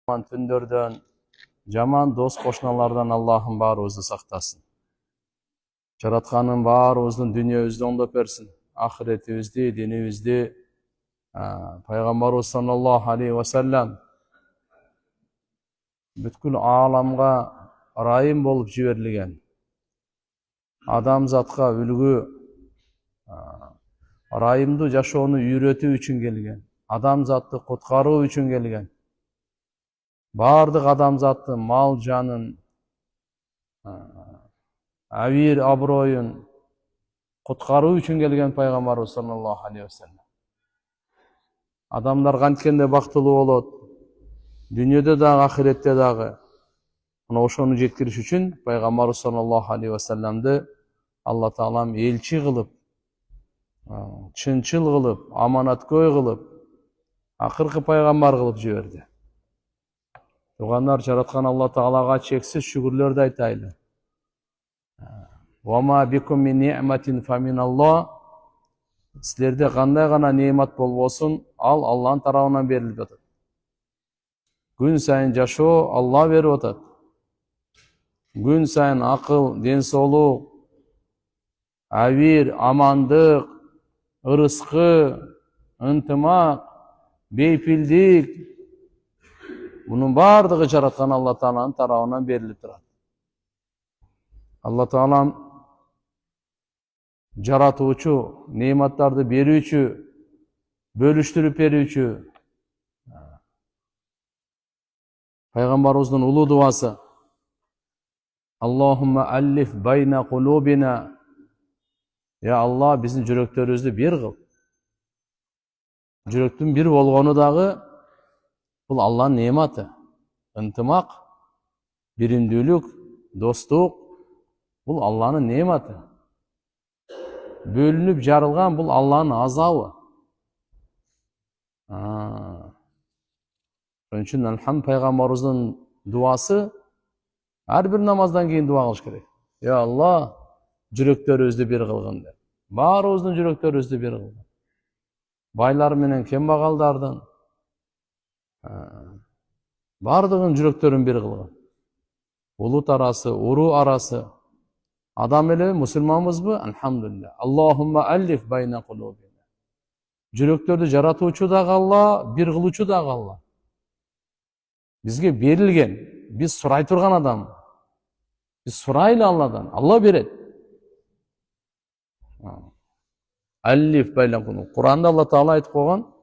Жаман түндөрдөн, жаман дос кошуналардан Аллахым баарыбызды сактасын. Жаратканын баарыбыздын дүйнөбүздү оңдоп берсин. Ахиретибизди, динибизди пайгамбарыбыз саллаллаху алейхи ва саллям бүткүл ааламга ырайым болуп жиберилген. Адамзатка үлгү, ырайымдуу жашоону үйрөтүү үчүн келген. Адамзатты куткаруу үчүн келген. Бардык адамзаттын мал жанын, авир аброюн куткаруу үчүн келген пайгамбарыбыз саллаллаху алейхи ва саллям. Адамдар канткенде бактылуу болот, дүйнөдө дагы, ахиретте дагы. Ошону жеткириш үчүн пайгамбарыбыз саллаллаху алейхи ва саллямды Алла таалам элчи кылып, чынчыл кылып, аманаткөй кылып, акыркы пайгамбар кылып жиберди. Тугандар, жараткан Алла Таалага чексиз шүгүрлөрдү айтайлы. Вама бикум мин ниъматин фаминаллах. Силерде кандай гана неъмат болбосун, ал Алланын тарабынан берилип атат. Күн сайын жашоо Алла берип атат. Күн сайын акыл, ден соолук, авир, амандык, ырыскы, ынтымак, бейпилдик, bunun бардыгы жараткан Алла Тааланын тарабынан берилип турат. Алла Таалам жаратуучу, неъматтарды берүүчү, бөлүштүрүп берүүчү. Пайгамбарыбыздын улуу дуасы: Аллахумма аллиф байна кулубина. Я Алла, биздин жүрөктөрүбүздү бир кыл. Жүрөктүн бир болгону дагы бул Алланын неъматы. Ынтымак, биримдүүлүк, достук бул Алланын неъматы. Бөлүнүп жарылган бул Алланын азабы. Ошон үчүн Алхам пайгамбарыбыздын дуасы ар бир намаздан кийин дуа кылыш керек. Я Алла, жүрөктөрүбүздү бир кылгын деп. Баарыбыздын жүрөктөрүбүздү бир кылгын. Байлар менен кембагалдардын бардыгын жүрөктөрүн бир кылган. Улут арасы, уруу арасы. Адам эле мусулманбызбы? Алхамдулилlah. Аллахумма аллиф байна кулубина. Жүрөктөрдү жаратуучу дагы Алла, бир кылуучу дагы Алла. Бизге берилген, биз сурай турган адам. Биз сурайлы Алладан, Алла берет. Аллиф байна кулубина. Куранда Алла Таала айтып койгон: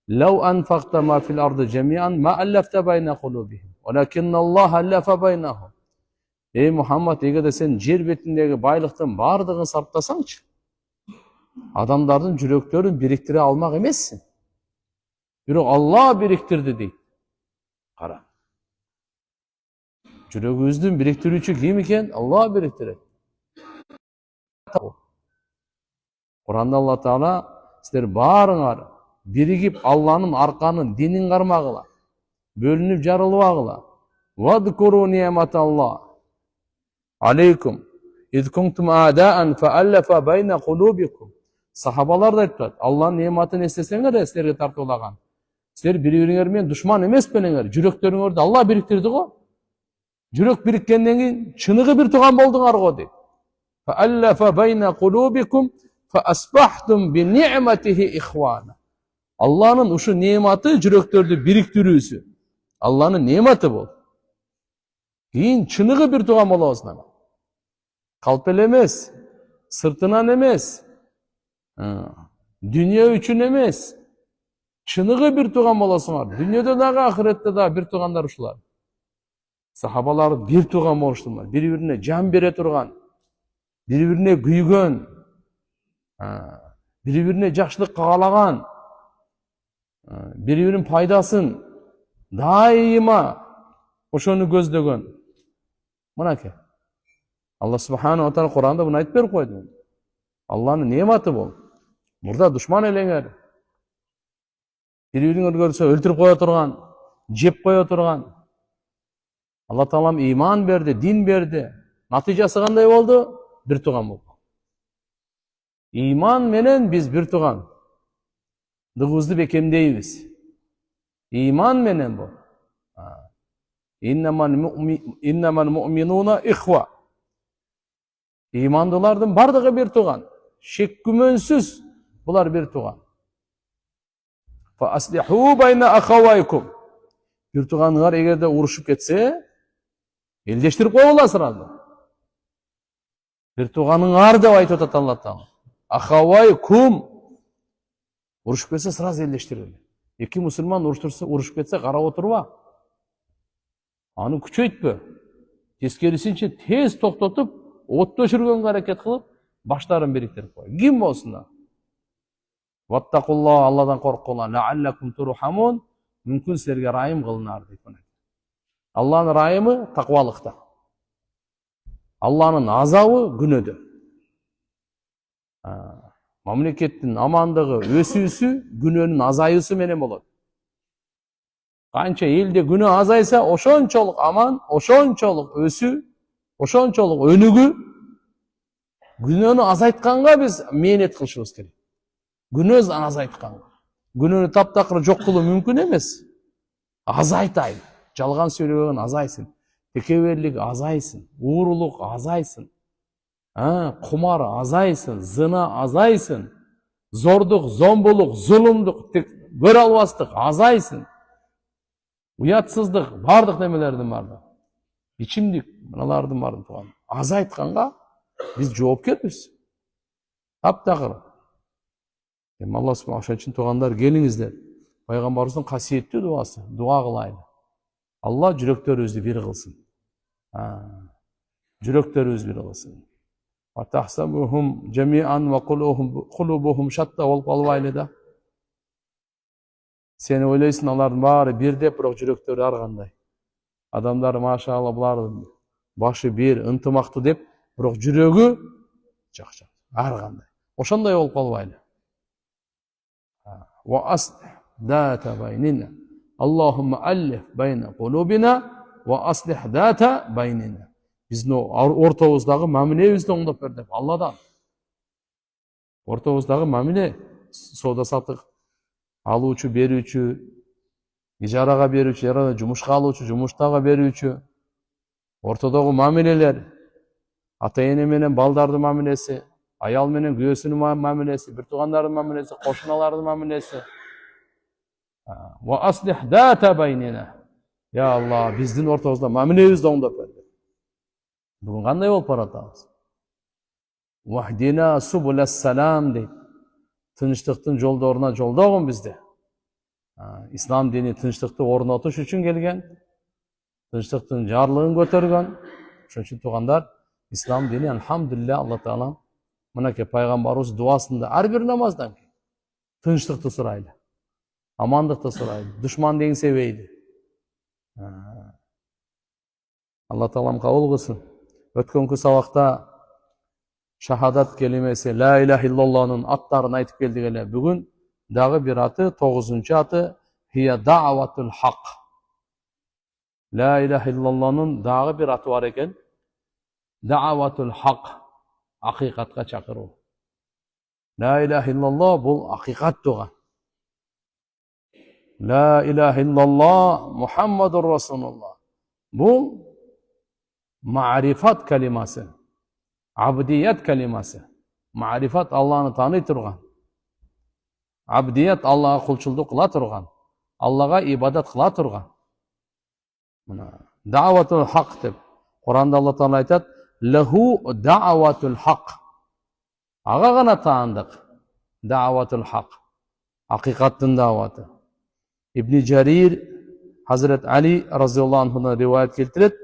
Лау анфакта ма фил арды жамиан ма аллафта байна кулубихим, валакинна Аллах аллафа байнахум. Ey Muhammed, эгерде сен жер бетиндеги байлыктын бардыгын сарптасаңчы, адамдардын жүрөктөрүн бириктире алмак эмессиң. Бирок Алла бириктирди дейт. Кара. Жүрөгүбүздүн бириктирүүчү ким экен? Алла бириктирет. Куранда Алла Таала силер баарыңар биригип Алланын арканын, динин кармагыла, бөлүнүп жарылбагыла. Вадкуру ниъматаллах алейкум ид кунтум адаан фааллафа байна кулубикум. Сахабалар да айтат: Алланын неъматын эстесеңер, силерге тартуулаган. Силер бири-бириңер менен душман эмес белеңер, жүрөктөрүңөрдү Алла бириктирди го. Жүрөк бириккенден кийин чыныгы бир тууган болдуңар го дейт. Фааллафа байна кулубикум фаасбахтум би ниъматихи ихвана. Алланын ушу неъматы жүрөктөрдү бириктирүүсү. Алланын неъматы бул. Кийин чыныгы бир тууган болобуздар. Калп эле эмес, сыртынан эмес, дүйнө үчүн эмес, чыныгы бир тууган болосуңар. Дүйнөдө дагы, ахиретте дагы бир туугандар ушулар. Сахабалар бир тууган болуштулар. Бири-бирине жан бере турган, бири-бирине күйгөн, бири-бирине жакшылык каалаган, бири-биринин пайдасын дайыма ошону көздөгөн. Мынакей. Алла субханаху ва таала Куранда муну айтып берип койду. Алланын неъматы бул. Мурда душман элеңер. Бири-бириңерди көрсө өлтүрүп кое турган, жеп кое турган. Алла Таалам иман берди, дин берди. Натыйжасы кандай болду? Бир тууган болду. Иман менен биз бир тууган. Дыгыбызды бекемдейбиз. İman менен bu. Иннамал муъминуна ихва. Имандылардың бардығы бір туған. Шек күмөнсіз бұлар бір туған. Фа аслиху байна ахавайкум. Bir туғаныңар егерде ұрышып кетсе, елдештіріп қойыла сразу. Bir туғаныңар деп айтып отыр Алла Тағала. Ахавайкум. Ұрышып кетсе сразу елдештіріп. Екі мұсылман ұрышып кетсе қарап отырма. Аны күчейтпе. Тескерісінше тез тоқтатып, отты өшіргенге әрекет қылып, баштарын біріктіріп қой. Кім болсында? Ваттақулла, Алладан қорқыңдар. Лааллакум турхамун. Мүмкін сіздерге райым қылынар дейді. Алланың райымы тақуалықта. Алланың азабы күнөдө. Мамлекеттің амандығы өсүүсү күнөнүн азайысы менен болот. Қанша елде күнөө азайса, ошончолук аман, ошончолук өсүү, ошончолук өнүгүү. Күнөөнү азайтканга биз мээнет кылышыбыз керек. Күнөөбүздү азайтканга. Күнөөнү таптакыр жок кылуу мүмкүн эмес. Азайтайын. Жалган сөйлөгөн азайсын. Текеберлик азайсын. Уурулук азайсын. Кумар азайсын. Зына азайсын. Зордук, зомбулук, зулумдук, көрө албастык азайсын. Уятсыздык, бардык немелердин бардыгы. Ичимдик, мыналардын бардыгы туган. Азайтканга биз жоопкербиз. Таптакыр. Алла субхана ошон үчүн тугандар келиңиздер. Пайгамбарыбыздын касиеттүү дуасы, дуа кылайлы. Алла жүрөктөрүбүздү бир кылсын. Жүрөктөрүбүздү бир кылсын. Ва тахсабухум жамиан ва кулубухум шатта болуп калбайлы да. Сен ойлойсуң алардын баары бирдеп, бирок жүрөктөрү ар кандай. Адамдар машалла булардын башы бир, ынтымактуу деп, бирок жүрөгү жак-жак, ар кандай. Ошондой болуп калбайлы. وأصلح ذات بيننا اللهم ألف بين قلوبنا وأصلح ذات بيننا. Биздин ортобуздагы мамилебизди оңдоп бер деп Алладан. Ортобуздагы мамиле, соода сатык, алуучу, берүүчү, ижарага берүүчү, ижарада жумушка алуучу, жумуштага берүүчү, ортодогу мамилелер, ата-эне менен балдардын мамилеси, аял менен күйөөсүнүн мамилеси, бир туугандардын мамилеси, кошуналардын мамилеси. Ва аслих дата байнина. Я Алла, биздин ортобузда мамилебизди оңдоп бер. Бүгүн кандай болуп баратабыз? Вахдина субулас салам дейт. Тынчтыктын жолдоруна жолдогун бизди. Ислам дини тынчтыкты орнотуш үчүн келген. Тынчтыктын жарлыгын көтөргөн. Ошон үчүн туугандар, ислам дини алхамдулилля Алла Таала мынакей пайгамбарыбыз дуасында ар бир намаздан кийин тынчтыкты сурайлы. Амандыкты сурайлы. Душман деңсебейли. Алла Таалам кабыл кылсын. Өткөнкү сабакта шахадат келимеси ла иляха иллаллахнын аттарын айтып келдик эле. Бүгүн дагы бир аты, 9-чу аты хия даъватул хак. Ла иляха иллаллахнын дагы бир аты бар экен. Даъватул хак. Акыйкатка чакыруу. Ла иляха иллаллах бул акыйкат туган. Ла иляха иллаллах Мухаммадур Расулуллах. Бул ма'рифат калимасы. Абдият калимасы. Ма'рифат Алланы таный турган. Абдият Аллага кулчулдук кыла турган. Аллага ибадат кыла турган. Мына даъватул хак деп Куранда Алла Таала айтат: "Лаху даъватул хак." Ага гана таандык. Даъватул хак. Акыйкаттын дааваты. Ибн Жарир Hazret Ali разияллаху анхудан риваят келтирет.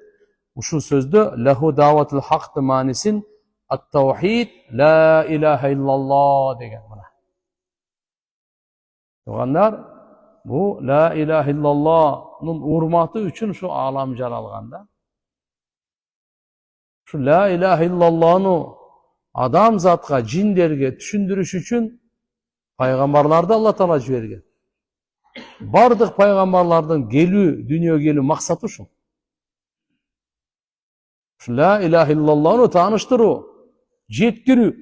Ушул сөздө лаху даъватул хактын маанисин ат-таухид ла илаха иллаллах деген мына. Тугандар, бу ла илаха иллаллахнын урматы үчүн ушу алам жаралган да. Şu la ilahe illallah'ını adam zatqa, cinlerge düşündürüş üçün paygambarlarda Allah Taala jibерген. Bardıq paygambarlardan gelүү, dünya gelүү maksatı şu. Şu la ilahe illallah'ını tanıştırуу, jetkirүү.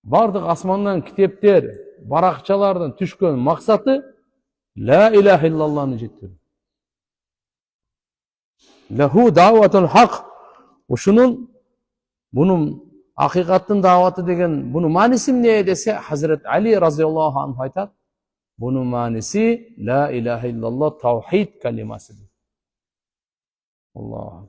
Bardıq asmandan kitepler, barakçalardan түшкөн maksatı la ilahe illallah'ını jetkirүү. Lahu da'vatul haq. Ушунун bunun hakikatin davatı degen bunun manisi ne dese Hazret Ali radıyallahu anh aytat. Bunun manisi la ilahe illallah tavhid kalimasıdır. Allah.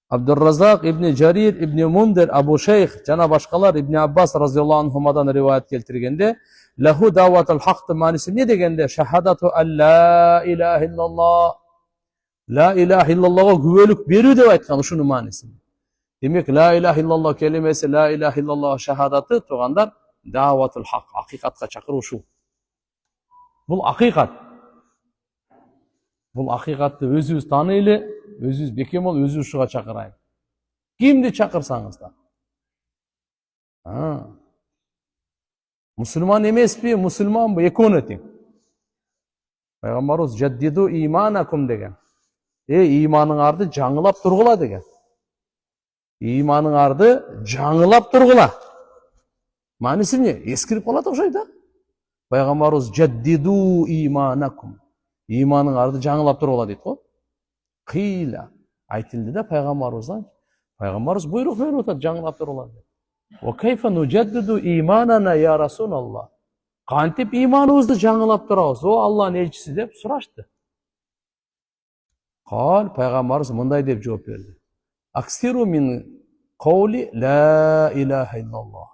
Abdurrazak İbni Carir İbni Mundir Abu Şeyh cana başkalar İbni Abbas radıyallahu anhuma'dan rivayet keltirgende lahu davatul haq'tı manisi ne degende şehadatu en la ilahe illallah la ilahe illallah'a güvölük berүү dep aytkan uşunun manisi. Demek la ilahe illallah kelimesi la ilahe illallah şehadatı tuğandar davatul haq hakikatka çakıruşu. Bu hakikat. Bu hakikatты özünüz tanıylı, özünüz bekem ol, özünüz şuğa çakırayın. Kimdi çakırsanız da. Müslüman emes mi, Müslüman bu, ekon etin. Peygamberimiz ceddidu imanakum degen. İmanın ardı жаңылап turgula degen. İmanın ardı жаңылап turgula. Manisi ne? Eskirip kaladı okşaydı. Peygamberimiz ceddidu imanakum. İmanın ardı жаңылап turgula deydi ko. Kıyla. Aytildi de Peygamberimizden. Peygamberimiz buyruk verir otar жаңылап turgula deydi. Ve keyfe nuceddidu imanana ya Resulallah. Kantip imanımızdı жаңылап turabız. O Allah'ın elçisi deyip suraştı. Kal Peygamberimiz mınday deyip cevap verdi. Aksiru min kavli la ilahe illallah.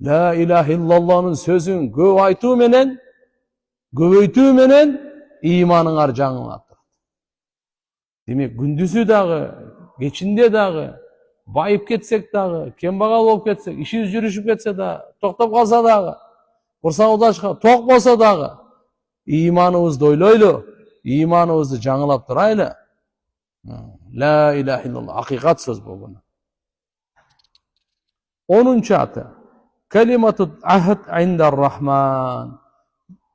La ilahe illallah'ın sözün göv aytуу menen, göbөйтүү menen imanыңар жаңылап turат. Demek gündüzü dağı, geçinde dağı, bayıp ketsek dağı, kembagal bolup ketsek, işimiz жүрүшүп ketse dağı, toktop kalsa dağı, kursağımız açka, tok bolsa dağı, imanımızды oyloylu, imanımızды жаңылап turaylı. La ilahe illallah. Hakikat söz bu buna. 10. atı. Kelimatut ahd indar rahman.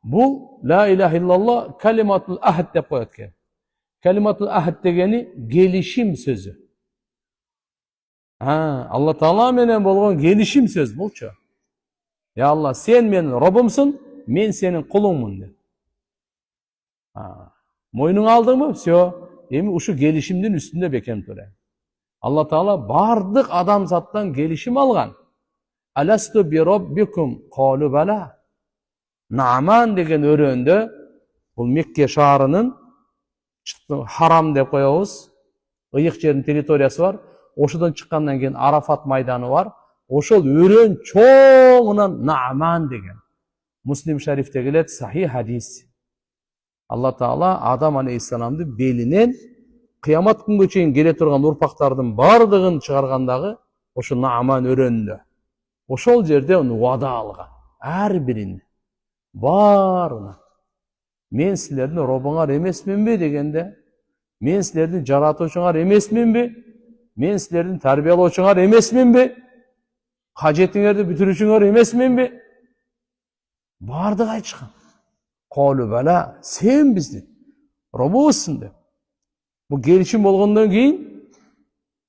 Bu la ilahe illallah kelimatul ahd dep koyatken. Kelimatul ahd degeni gelişim sözü. Allah Taala menen bolgon gelişim söz bulçu. Ya Allah sen menin Robumsun, men senin kulunmun de. Moynun aldın mı? Emi uşu gelişimden üstünde bekem töre. Allah Taala bardık adamzattan gelişim algan. Alastu bi rabbikum qalu bala. Na'man degen öröndö bu Mekke şaharının haram dep koyabız. Iyık jerin territoriyası var. Oşudan çıkkandan keyin Arafat maydanı var. Oşol örön çoğunan Na'man degen. Müslim şerifte gelet sahih hadis. Allah Taala Adam aleyhisselamды belinen kıyamat günge çeyin kele turgan urpaktardын bardığın çıkargandagı oşo Na'man öröndö. Oşol jerde onu vada algan. Her birini. Barına. Men sizlerden Robungar emesminbi degende, men sizlerden jaratouçuңар emesminbi, men sizlerden tarbiyalooçuңар emesminbi, hajetiңерди бүтүрүүчүңөр emesminbi? Bardık aytышкан. Qalu bala, sen bizdin. Robussun de. Bu gelişim bolgondan keyin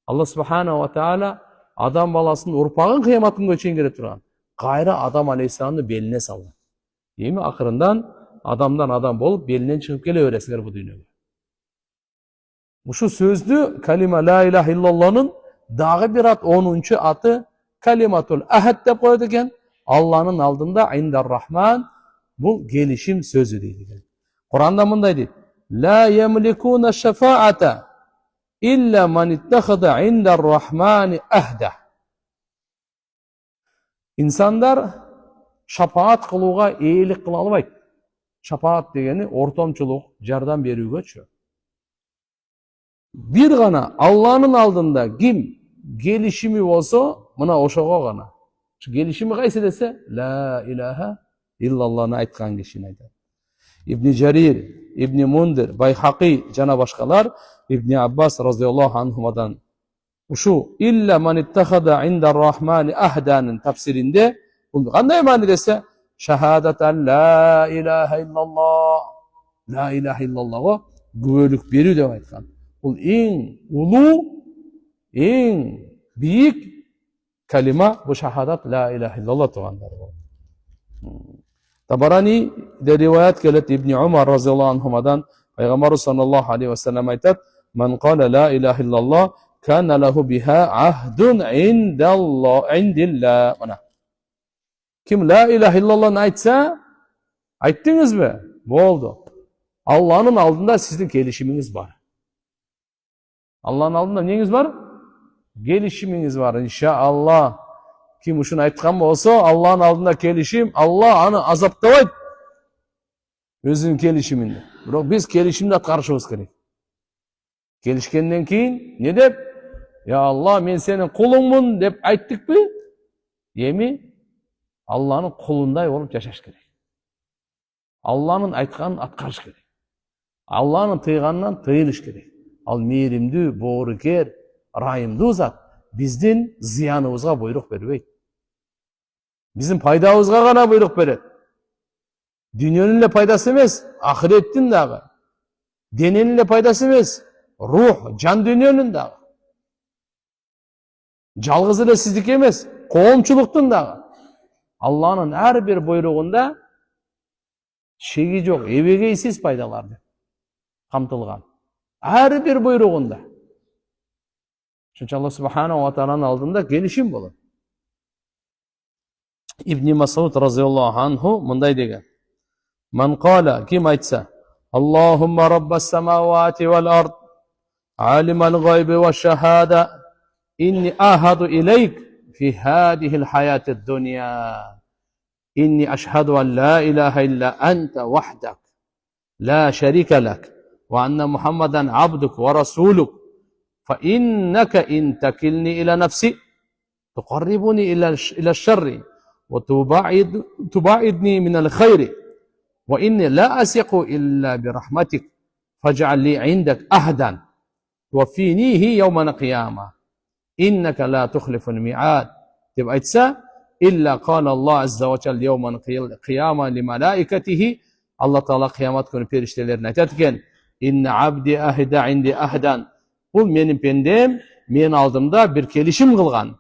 Allah subhanahu wa taala adam balasının urpağın kıyamatın çeyin kele turgan. Kayra Adam aleyhisselam'ı beline salgan. Yemi akırından adamdan adam bolup belinden çıkıp gele öğresiler bu dünyaya. Şu sözlü kalima la ilahe illallah'ın dağı bir at 10. atı kalimatul ahad dep koydu eken Allah'ın aldığında indar rahman bu gelişim sözü deydi. Kur'an'da mınday deydi. La yemlikuna şefaate illa man ittehada indar rahmani ahda. İnsanlar şapaat kılığa eğilik kıla albaydı. Şapaat degeni ortomçuluk, jardan berүүgöçü. Bir gana Allah'ın aldığında kim gelişimi olsa mına oşoğa gana. Şu gelişimi kaysi dese la ilahe illallah'ını aytkan kişini aytadi. İbn Carir, İbn Mundir, Bayhaqi jana başkalar İbn Abbas radıyallahu anhumadan uşu illa man ittehada indar rahmani ahdanın tafsirinde qanday mani dese şehadetten la ilahe illallah la ilahe illallah'a güvölük berүү dep aytkan. Bu en ulu, en büyük kalima bu şehadet la ilahe illallah tuğanlar. Tabarani de rivayet gelet İbni Umar radıyallahu anhumadan Пайғамбарымыз саллаллаху алейхи ва саллям айтады: "Ман қала ла илаха иллаллах, кана лаху биха ахдун индилла." Мына. Кім ла илаха иллаллахны айтса, айттыңыз бе? Болды. Алланың алдында сіздің келішіміңіз бар. Алланың алдында неңіз бар? Келішіміңіз бар. Иншаалла. Кім үшін айтқан болса, Алланың алдында келішім, Алла аны азаптабайды. Өзінің келішімінде. Бірақ біз келішімді атқарышымыз керек. Келішкеннен кейін не деп? Я Алла, мен сенің құлыңмын деп айттық пе? Еми, Алланың құлындай болып жашаш керек. Алланың айтқанын атқарыш керек. Алланың тыйғанынан тыйылыш керек. Ал мейірімді, боғыркер, райымды зат біздің зиянымызға бұйрық бермейді. Біздің пайдамызға ғана бұйрық береді. Дүниенің де пайдасы емес, ақыреттің дағы. Дененің де пайдасы емес, рух, жан дүниенің дағы. Жалғыз еле сіздік емес, қоғамшылықтың дағы. Алланың әрбір бұйрығында шегі жоқ, ебегейсіз пайдаларды қамтылған. Әрбір бұйрығында. Çünkü Allah Subhanahu wa Ta'ala'nın aldığında gelişim olur. İbn Mas'ud radıyallahu anhu mınday degen. Man qala, kim aytsa, Allahumma rabbas semavati vel ard, alimel gaybi ve şehada, inni ahadu ileyk fi hadihil hayatid dunya. İnni aşhadu en la ilahe illa ente vahdak, la şerike lek, ve enne Muhammeden abduk ve rasuluk. فإنك إن تكلني إلى نفسي تقربني إلى الشر وتباعدني من الخير وإني لا أثق إلا برحمتك فاجعل لي عندك أهدا توفينيه يوم القيامة إنك لا تخلف الميعاد. تبقى تسا إلا قال الله عز وجل يوم القيامة لملائكته الله تعالى قيامتكم periştelerini aytarken إن عبدي أهدى عندي أهدا. Bu benim pendem, men aldımda bir kelişim kılgan.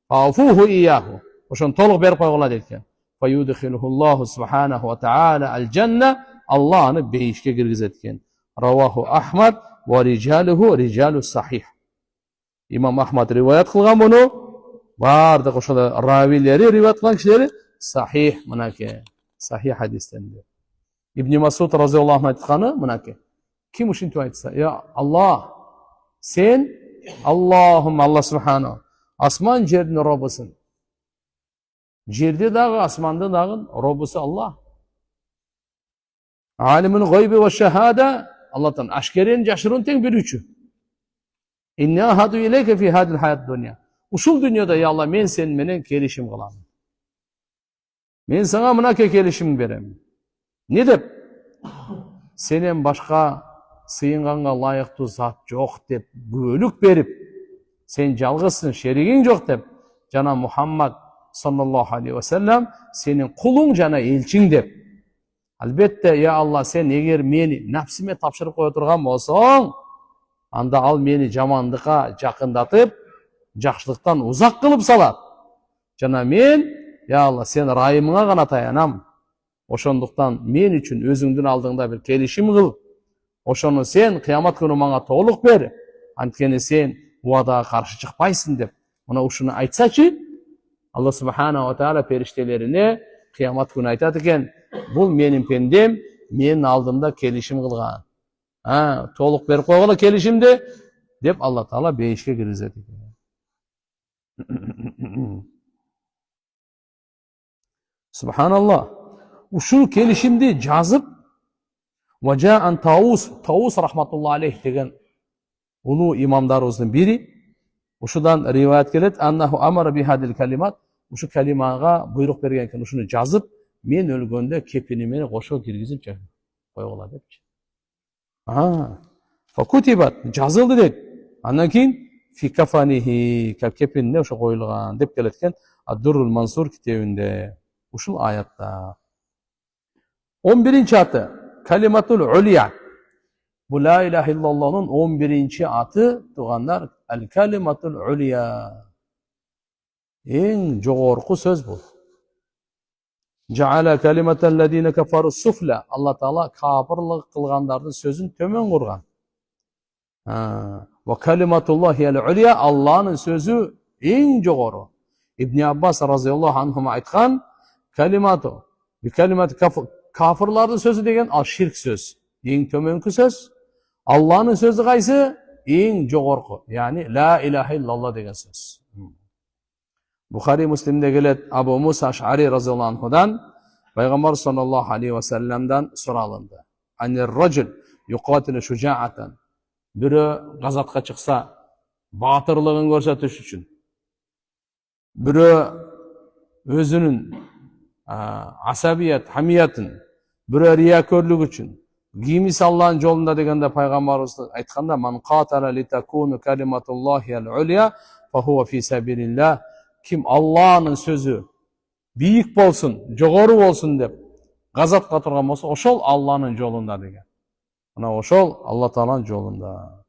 Fa'fuhu iyyahu. Oşon toluk berip koygular etken. Fayudkhiluhullahu subhanahu wa ta'ala al-cenne. Allah'ını beyişke girgiz etken. Ravahu Ahmad ve ricaluhu ricalu sahih. İmam Ahmad rivayet kılgan bunu. Vardı koşuda ravileri rivayet kılan kişileri sahih mınake. Sahih hadisten diyor. İbn Mas'ud radıyallahu anh aytkanı mınake. Kim uşin tu aytsa? Ya Allah, sen Allah'ım Allah subhanahu asman жердің Rabbısın. Жерде дағы, асманда дағы Rabbısı Allah. Alimul gaybi ve şehada Allah'tan aşkerin caşırın ten bir üçü. İnne ahadu ileyke fi hadil hayat dünya. Uşul dünyada ya Allah men sen menen kelişim kılam. Men sana mınake kelişim berem. Ne dep? Senen başka sıyınғанға лайықты зат жоқ деп бөлік беріп, сен жалғызсың, шеригің жоқ деп, жана Мұхаммад саллаллаху алейхи ва саллям сенің құлың жана елчің деп. Әлбетте, я Алла, сен егер мені нәпсіме тапшырып қоя тұрған болсаң, анда ал мені жамандыққа жақындатып, жақшылықтан ұзақ қылып салат. Жана мен, я Алла, сен райымыңа ғана таянам. Ошондуктан мен үшін өзіңдің алдыңда бір келишим қыл. Ошону сен қиямат күні маңа толық бер. Анткени сен уадаға қаршы шықпайсың деп. Мына ушуну айтсачы, Алла Субхана ва Таала периштелерине қиямат күні айтат экен, бул менин пендем, менин алдымда келишим кылган. Толық берип койгула келишимди деп Алла Таала бейишке киргизет экен. Subhanallah. Ушул келишимди жазып Ваджаан Таус рахматуллаху алейх деген улуу имамдарыбыздын бири ушудан риваят келет, аннаху амара бихадил калимат, ушу калимага буйрук берген экен, ушуну жазып, мен өлгөндө кепини мени кошо киргизип койгула депчи. Факутибат, жазылды дейт. Андан кийин фи кафанихи, кепинине ошо коюлган деп келет экен Ад-Дуррул Мансур китебинде. Ушул аятта 11-ci atı Kalimatul Ulya. Bu la ilahe illallah'ın 11-ci atı tuğanlar El Kalimatul Ulya. En jogorku söz bu. Ja'ala kalimatallazina kafaru sufla. Allah Taala kafirlik kılgandardın sözün tömen kurgan. Ve kalimatullahi el-ulya, Allah'ın sözü en jogoru. İbn Abbas radıyallahu anhuma aytkan kalimatu bi kalimat kafirlardın sözü degen al şirk söz. En tömenkü söz. Allah'ın sözü qaysı? En jogorku. Yani la ilahe illallah degen söz. Bukhari Müslim'de gelet Abu Musa Ash'ari radıyallahu anhudan Peygamber sallallahu aleyhi ve sellem'den soralındı. Anir racul yuqatilu şuca'atan. Biri gazatga çıksa batırlığın görsetiş için. Biri özünün asabiyet, hamiyetin, biri riyakörlük için. Giymis Allah'ın yolunda degende Peygamberimiz aytkanda man qatala li takunu kalimatullahi el-ulya fa huwa fi sabilillah. Kim Allah'ın sözü büyük bolsun, jogoru bolsun dep gazatga turgan bolsa, oşol Allah'ın yolunda degen. Ana oşol Allah Taala'nın yolunda.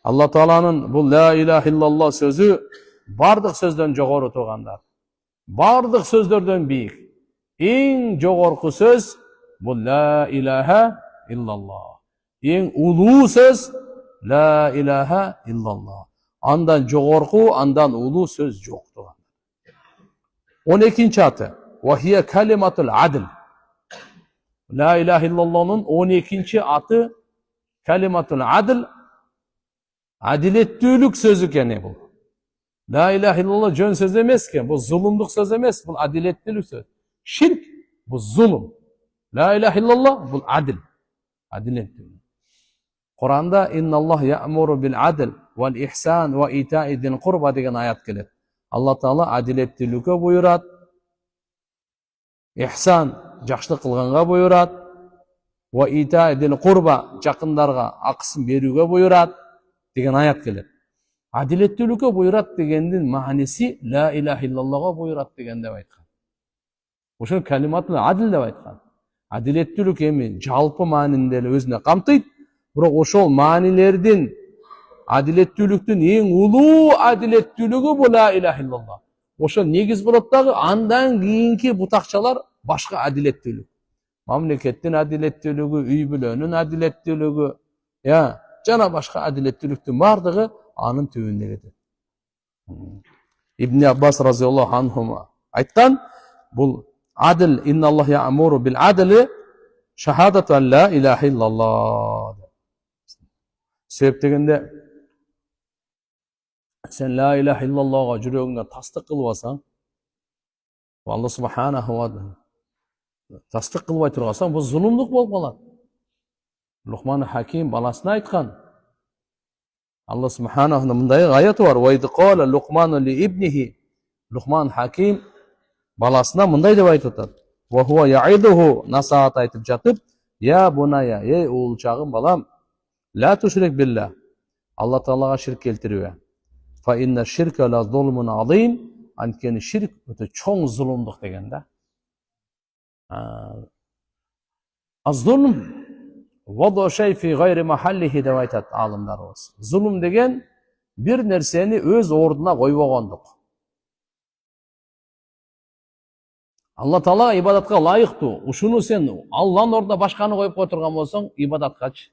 Allah Taala'nın bu la ilahe illallah sözü bardık sözden jogoru turgandar. Bardık sözlerden büyük. En jogorku söz bu la ilahe illallah. En ulu söz la ilahe illallah. Andan jogorku, andan ulu söz yok turgandar. 12. atı. Ve hiye kalimatul adl. La ilahe illallah'ın 12. atı kalimatul adl, adiletlülük sözü kene bu. La ilahe illallah jön söz emasken, bu zulümlük söz emas, bu adiletlülük söz. Şirk bu zulüm. La ilahe illallah bu adil. Adiletlülük. Kur'an'da innallah ya'muru bil adl vel ihsan ve ita'i zil qurba degan ayat gelet. Allah Taala adiletlülükü buyurat. İhsan, жақшылық қылғанға бұйырат. Ва ита дил қурба, жақындарға ақысын беруге бұйырат деген аят келеді. Адилеттілікке бұйырат дегендің мағынасы ла илаха иллаллаға бұйырат деген деп айтқан. Ошо калиматул адил деп айтқан. Адилеттілік эми жалпы маанинде өзүнө камтыйт, бирок ошол маанилердин адилеттүүлүктүн эң улуу адилеттүүлүгү бул ла илаха иллаллах. Ошо негиз болот дагы, андан кийинки бутакчалар башка адилеттүүлүк. Мамлекеттин адилеттүүлүгү, үй бүлөнүн адилеттүүлүгү, жана башка адилеттүүлүктүн бардыгы анын түбүндө кетет. Ибн Аббас разıyallahu анхума айткан, бул адил инналлах я'муру бил адли шахадату ан ла илаха иллаллах. Себеп дегенде sen la ilahe illallah'a жүрөгүңө тастык кылып алсаң, Алла субханаху ва таала тастык кылбай тургансаң, бул зулумдук болуп калат. Лукман Хаким баласына айткан. Алла субханаху мындай аяты бар. Ва идқала Лукману ли ибнихи. Лукман Хаким баласына мындай деп айтып атат. Ва хуа яидуху, насаат айтып жатып, я буная, ей уулчагым балам, ла тушрик билла. Алла Таалага ширк келтирбе. Fa inna şirke la zulmun azim. Antkeni şirk öte çoğ zulumduk degen da. Az-zulm vadu şey fi gayri mahallihi dep aytat alimlarыбыз. Zulum degen bir nerseni öz orduna koybagandыk. Allah Taala ibadatка layıktı. Uşunu sen Allah'ın orada başkanı koyup koyturgan bolsaң, ibadatkaç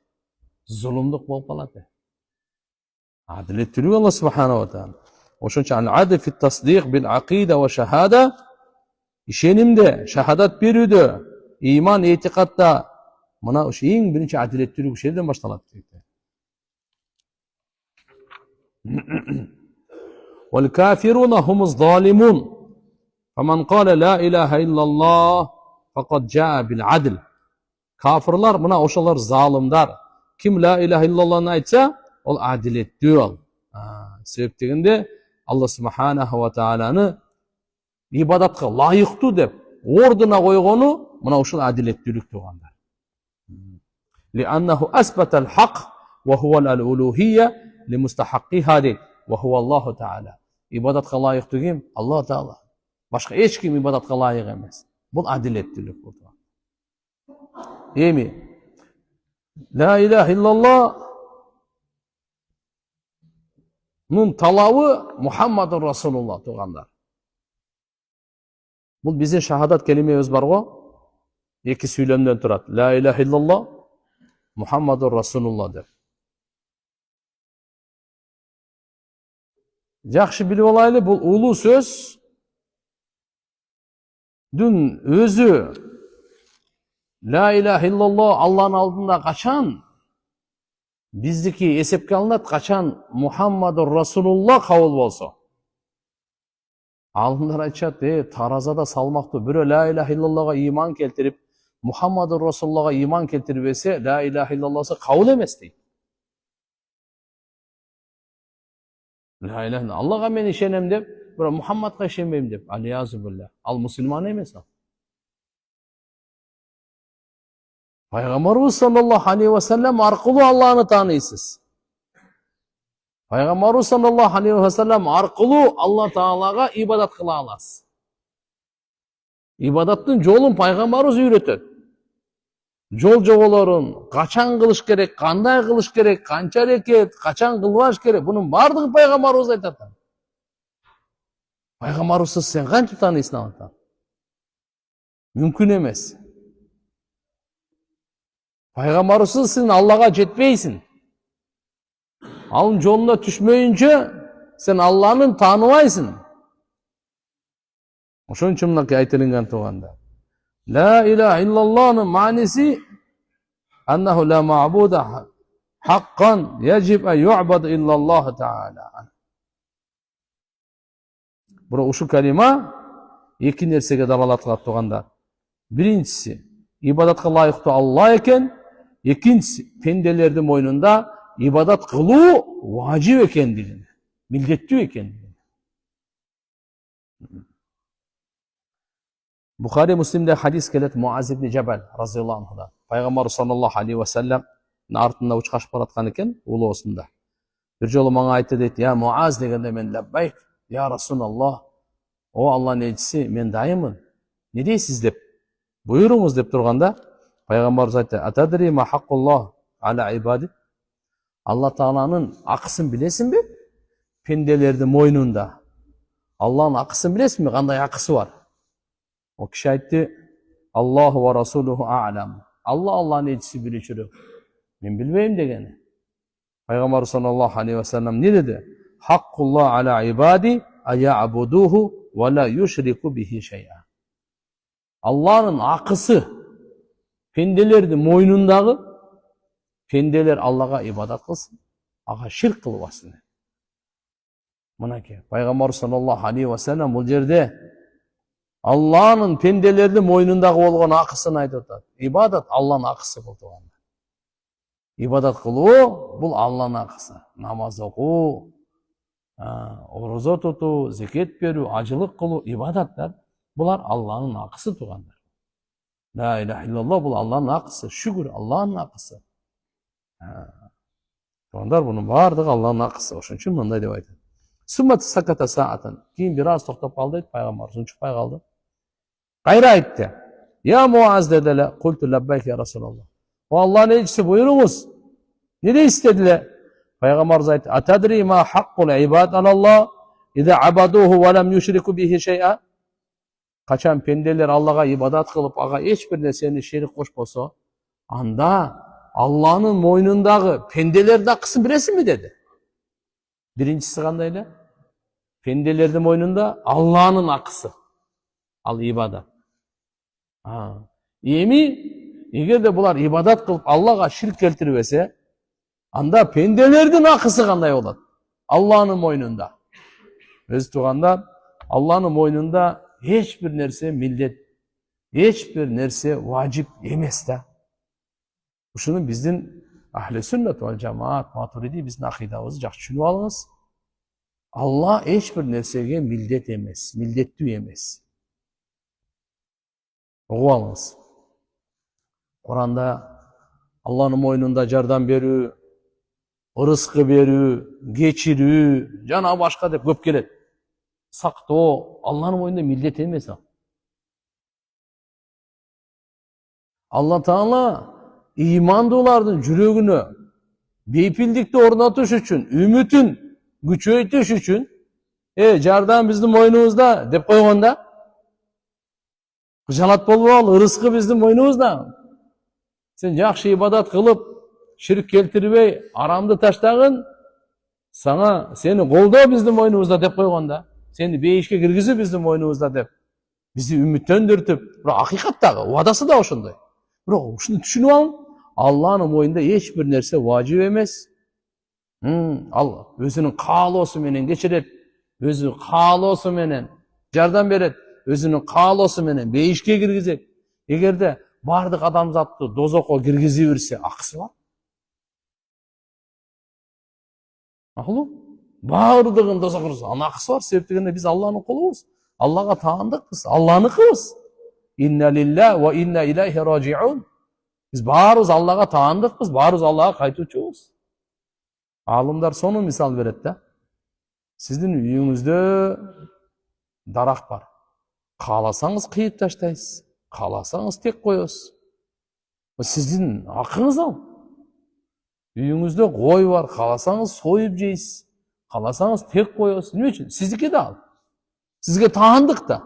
zulumduk bolup kalat. Adilettülük Allah subhanahu wa ta'ala. Oşuncha al-adl fi tasdiq bil aqida ve şahada, işenimde, şahadat berүүdө, iman, etiqatda mına oş eң birinci adilettülük şerden başlanat deydi. Vel kafiruna humuz zalimun. Faman qala la ilaha illallah faqad jaa bil adl. Kafirlar mına oşalar zalimdar. Kim la ilaha illallah'ını aytsa ol adilettүү al. Себеп дегенде Алла субханаху ва тааланы ибадатка лайыктуу деп ордуна койгону мына ушул адилеттүүлүк тургандар. Li'annahu asbata al-haq wa huwa al-uluhiyya li mustahaqqiha wa huwa Allahu taala. İbadatka layıktуу kim? Allah Taala. Başka hiç kim ibadatka layık emas. Bul adilettүүлүк болду. Эми la ilahe illallah nun talabı Muhammedun Resulullah tuğanlar. Бұл біздің шахадат келимебиз бар го. Эки сүйлөмдөн турат. Ла иляха иллаллах, Мухаммадур Расулуллах деп. Жакшы билип алайлы, бұл улуу сөз дүн өзү Ла иляха иллаллах Алланын алдында качан биздики эсепке алынат, качан Мухаммадур Расулуллах кабыл болсо. Алдындар айтышат, таразада салмактуу бирөө ла иляха иллаллахга иман келтирип, Мухаммадур Расулуллахга иман келтирбесе, ла иляха иллаллахсы кабыл эмес дейт. Ла иляха Аллага мен ишенем деп, бирок Мухаммадга ишенбейм деп, алиязу билля. Ал мусулман эмес ал. Пайгамбарыбыз саллаллаху алейхи ва саллям аркылуу Алланы тааныйсыз. Пайгамбарыбыз саллаллаху алейхи ва саллям аркылуу Алла Таалага ибадат кыла аласыз. Ибадаттын жолун пайгамбарыбыз үйрөтөт. Жол жоболорун качан кылыш керек, кандай кылыш керек, канча аракет, качан кылбаш керек, бунун бардыгын пайгамбарыбыз айтат. Пайгамбарыбызсыз сен канча тааныйсың аны? Мүмкүн эмес. Пайгамбарыбызсыз сен Аллага жетпейсиң. Алын жолуна түшмөйүнчө сен Алланы тааныбайсың. Ошон үчүн мынакей айтылган туганда. Ла иляха иллаллахнын мааниси аннаху ла ма'буда хаккан яжиб ан ю'бад иллаллаху таала. Бирок ушул калима эки нерсеге далалат кылат туганда. Биринчиси ибадатка лайыктуу Алла экен, экинчиси пенделердин мойнунда ибадат кылуу важип экендигин, милдеттүү экендигин. Бухари Муслимде хадис келет Муаз ибн Жабал разияллаху анхудан. Пайгамбар саллаллаху алейхи ва саллям артында учкашып бараткан экен улоосунда. Бир жолу мага айтты дейт, "Я Муаз" дегенде мен лаббайк, "Я Расулаллах, о Алланын элчиси, мен дайыммын. Не дейсиз" деп, "Буйруңуз" деп турганда, пайгамбарыбыз айтты, "Атадри ма хаккуллах ала ибади?" Алла Тааланын акысын билесиңби? Пенделердин мойнунда. Алланын акысын билесиңби? Кандай акысы бар? O kişi aytты, Allahu ve Rasuluhu a'lam. Allah Allah'ın elçisi bilişürü. Ben bilmeyim degeni. Peygamber sallallahu aleyhi ve sellem ne dedi? Hakkullah ala ibadi aya'buduhu ve la yushriku bihi şey'a. Allah'ın akısı pendelerdi moynundağı pendeler Allah'a ibadat kılsın. Ağa şirk kılmasın. Buna ki Peygamber sallallahu aleyhi ve sellem bu yerde Allah'ın pendelerdi moynundağı olğan akısını aytып атат. İbadat Allah'ın akısı bu tuğanda. İbadat kılуу bu Allah'ın akısı. Namaz okuu, oruza tutuu, zeket berүү, acılık kılуу, ibadatlar. Bular Allah'ın akısı tuğanlar. La ilahe illallah bu Allah'ın akısı. Şükür Allah'ın akısı. Tuğanlar bunun vardığı Allah'ın akısı. Oşun için mınday dep aytат. Summat sakata saatan. Keyin biraz toktap kaldı deyip Peygamber çıkpay kaldı. Gayra aytdı. Ya Muaz dediler. Kultu labbayk ya Resulallah. O Allah'ın elçisi buyurunuz. Ne de istediler? Peygamber aytdı. Atadri ma hakkul ibad alallah iza abaduhu ve lem yushriku bihi şey'a. Kaçan pendeler Allah'a ibadat kılıp ağa hiçbir nerseni şerik koşmasa anda Allah'ın moynundağı pendeler de kısım bilesin mi dedi. Birincisi kandayla? Pendelerdi moynunda Allah'ın akısı. Al ibadat. Eğer de bular ibadat kılıp Allah'a şirk keltiribese anda pendelerдің akısı kanday olur. Allah'ın moynunda. Öz tuğanlar Allah'ın moynunda hiçbir nerse millet, hiçbir nerse vacip emes de. Şunu bizden Ahl-i sünnet vel cemaat, maturidi bizden akidamızı жақсы düşünüp alınız. Allah hiçbir nersege millet emes, millettü emes. Oğu alınız. Kur'an'da Allah'ın moynunda jardan berүү, ırıskı berүү, geçirүү, jana başka dep köp kelet. Saktoo, Allah'ın moynunda millet emes. Allah Teala imandılarının жүрөгүнө beypildikti ornatış üçün, ümitün güçöytüş üçün, jardan bizdin moynumuzda dep koyganda, Kıjalat bolup al, rızkı bizim moynumuzda. Sen yaxşı ibadat kılıp, şirk keltirбей, aramdı taştagın, sana seni kolda bizim moynumuzda dep koyganda, seni beyişke kirgizip bizim moynumuzda dep, bizi ümitlendirtip, bırak hakikattagı, vadası da oşunday. Bırak şunu düşünüp alın, Allah'ın moyunda hiçbir nerse vacip emez. Allah özünün kaaloosu menen geçiret, özü kaaloosu menen jardam beret, özünün kaaloosu menen beyişke kirgizet. Egerde bardык адамзатты дозокко киргизе берсе, акысы бар. Макулу? Бардыгын дозокко киргизе, анын акысы бар. Себеп дегенде биз Аллахнын кулубуз. Аллага таандыкпыз, Алланыкыбыз. Инна лиллахи ва инна илайхи ражиун. Биз баарыбыз Аллага таандыкпыз, баарыбыз Аллага кайтуучубуз. Алымдар сону мисал берет да. Сиздин үйүңүздө дарак бар. Кааласаңыз кыйып таштайсыз. Қаласаңыз тек қоясыз. Сіздің ақыңыз ал. Үйіңізде қой бар, қаласаңыз сойып жейсіз. Қаласаңыз тек қоясыз. Не үшін? Сіздікі де ал. Сізге таандық та.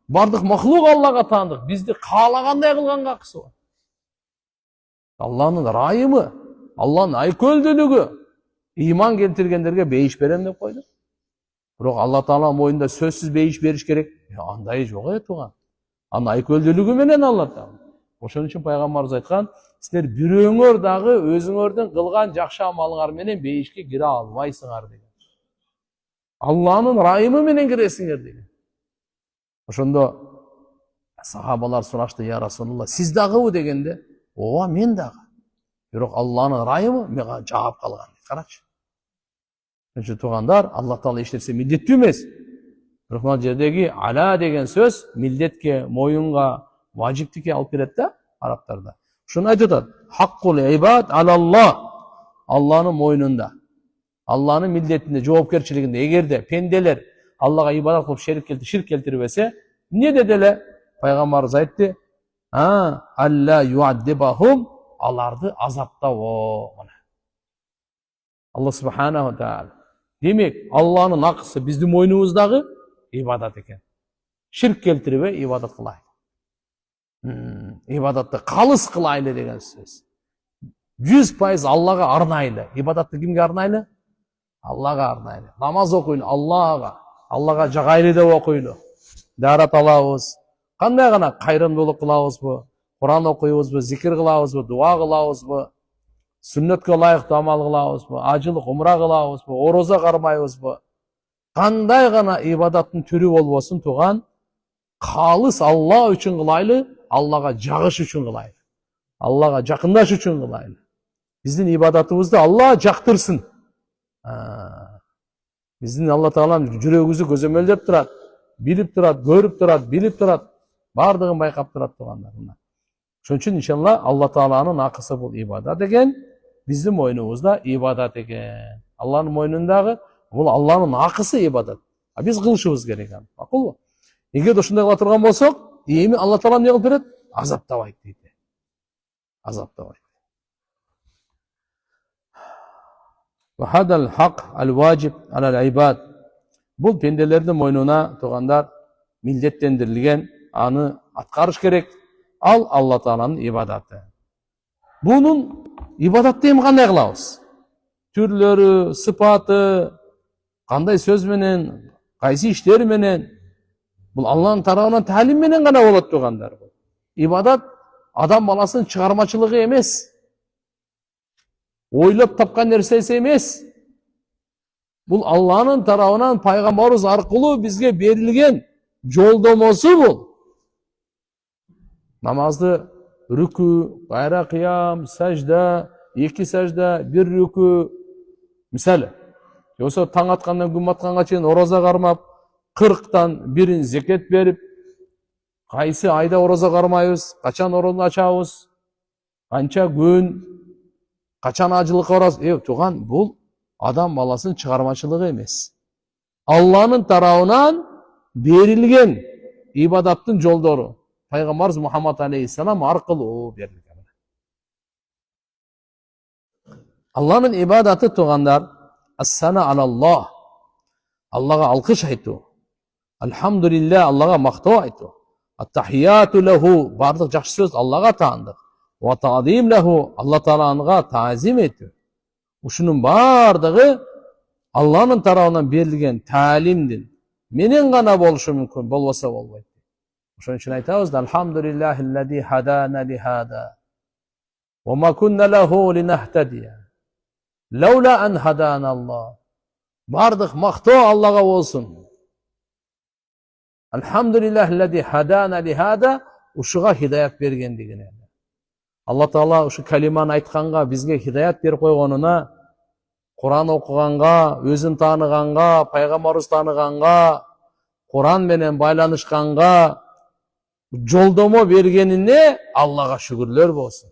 Бардық мақлуқ Аллаға таандық. Бізді қалағандай қылғанға ақысы бар. Алланың райымы, Алланың айкөлділігі иман келтіргендерге бейіш берем деп қойды. Бірақ Алла Таала мойнында сөзсіз бейіш беріш керек. Андай жоқ туған. Аны айкөлдүүлүгү менен Алла Таала. Ошон үчүн пайгамбарыбыз айткан, силер бирөөңөр дагы өзүңөрдүн кылган жакшы амалыңар менен бейишке кире албайсыңар деген. Алланын райымы менен киресиңер деген. Ошондо сахабалар сурашты, я Расулулла, сиз дагыбы дегенде, ооба мен дагы. Бирок Алланын райымы мага жаап калган. Карачы. Ошо туугандар, Алла Таала эч нерсе милдеттүү эмес. Бирок мына жердеги ала деген сөз милдетке, моюнга, важиптикке алып келет да арабтарда. Ушуну айтып атат. Хаккул ибад алаллах. Алланын мойнунда. Алланын милдетинде, жоопкерчилигинде. Эгерде пенделер Аллага ибадат кылып ширк келтирбесе, эмне деделе? Пайгамбарыбыз айтты: алла юаддибахум, аларды азаптабоо. Алла субханаху таала. Демек, Алланын акысы биздин мойнубуздагы ибадат экен. Ширк келтирбей ибадат кылайлы. Ибадатты калыс кылайлы деген сөз. 100% Аллага арнайлы. Ибадатты кимге арнайлы? Аллага арнайлы. Намаз окуйлу Аллага. Аллага жагайлы деп окуйлу. Дарат алабыз. Кандай гана кайрымдуулук кылабызбы? Куран окуйбузбу, зикир кылабызбы, дуа кылабызбы? Сүннөткө ылайыктуу амал кылабызбы? Ажылык умра кылабызбы? Орозо кармайбызбы? Кандай гана ибадаттын түрү болбосун туган, калыс Алла үчүн кылайлы, Аллага жагыш үчүн кылайлы. Аллага жакындаш үчүн кылайлы. Биздин ибадатыбызды Алла жактырсын. Биздин Алла Таалам жүрөгүбүздү көзөмөлдөп турат, билип турат, көрүп турат, билип турат, бардыгын байкап турат тугандар. Ошон үчүн иншалла Алла Тааланын акысы бул ибадат экен, биздин мойнубузда ибадат экен. Алланын мойнундагы бул Алланын акысы ибадат. Биз кылышыбыз керек. Макулбу? Эгерде ушундай кыла турган болсок, эми Алла Таала эмне кылып берет? Азаптабайт дейт. Азаптабайт. Ва хадал хак ал важиб алал ибад. Бул пенделердин мойнуна тугандар милдеттендирилген, аны аткарыш керек. Ал Алла Тааланын ибадаты. Бунун ибадатты эми кандай кылабыз? Түрлөрү, сыпаты, кандай сөз менен, кайсы иштер менен, бул Алланын тарабынан таалим менен гана болот тугандар. Ибадат адам баласынын чыгармачылыгы эмес. Ойлоп тапкан нерсеси эмес. Бул Алланын тарабынан пайгамбарыбыз аркылуу бизге берилген жолдомосу бул. Намазды рүкү, кайра кыям, сажда, 2 сажда, 1 рүкү. Мисалы, болсо таң аткандан күн батканга чейин ороза кармап, 40тан 1-ин зекет берип, кайсы айда ороза кармайбыз, качан ороза ачабыз, канча күн, качан ажылыкка барабыз. Туган, бул адам баласынын чыгармачылыгы эмес. Алланын тарабынан берилген ибадаттын жолдору. Пайгамбарыбыз Мухаммад алейхиссалам аркылуу берилген. Алланын ибадаты тугандар, ас-сана алаллах. Аллага алкыш айтуу. Алхамдулилlah, Аллага мактоо айтуу. At-tahiyyatu lehu, bardıq жақсы сөз Аллаға таандық. Ва ta'zim lehu, Allah Taala'ға ta'zim etу. Ушунун бардығы Алланын тарабынан берилген таалимдин менен гана болушу мүмкүн, болбосо болбойт. Ошон үчүн айтабыз да, алхамдулиллахиллади хадана ли хада. Ва ма кунна лаху линахтадия. Лаула ан хадана Аллах. Бардық мактоо Аллага болсун. Алхамдулиллахиллади хадана ли хада, ушуга хидаят бергендигине. Алла Таала ушу калиманы айтканга, бизге хидаят берип койгонуна, Куран окуганга, өзүн тааныганга, пайгамбарыбыз тааныганга, Куран менен байланышканга жолдомо бергенине Аллага шүгүрлөр болсун.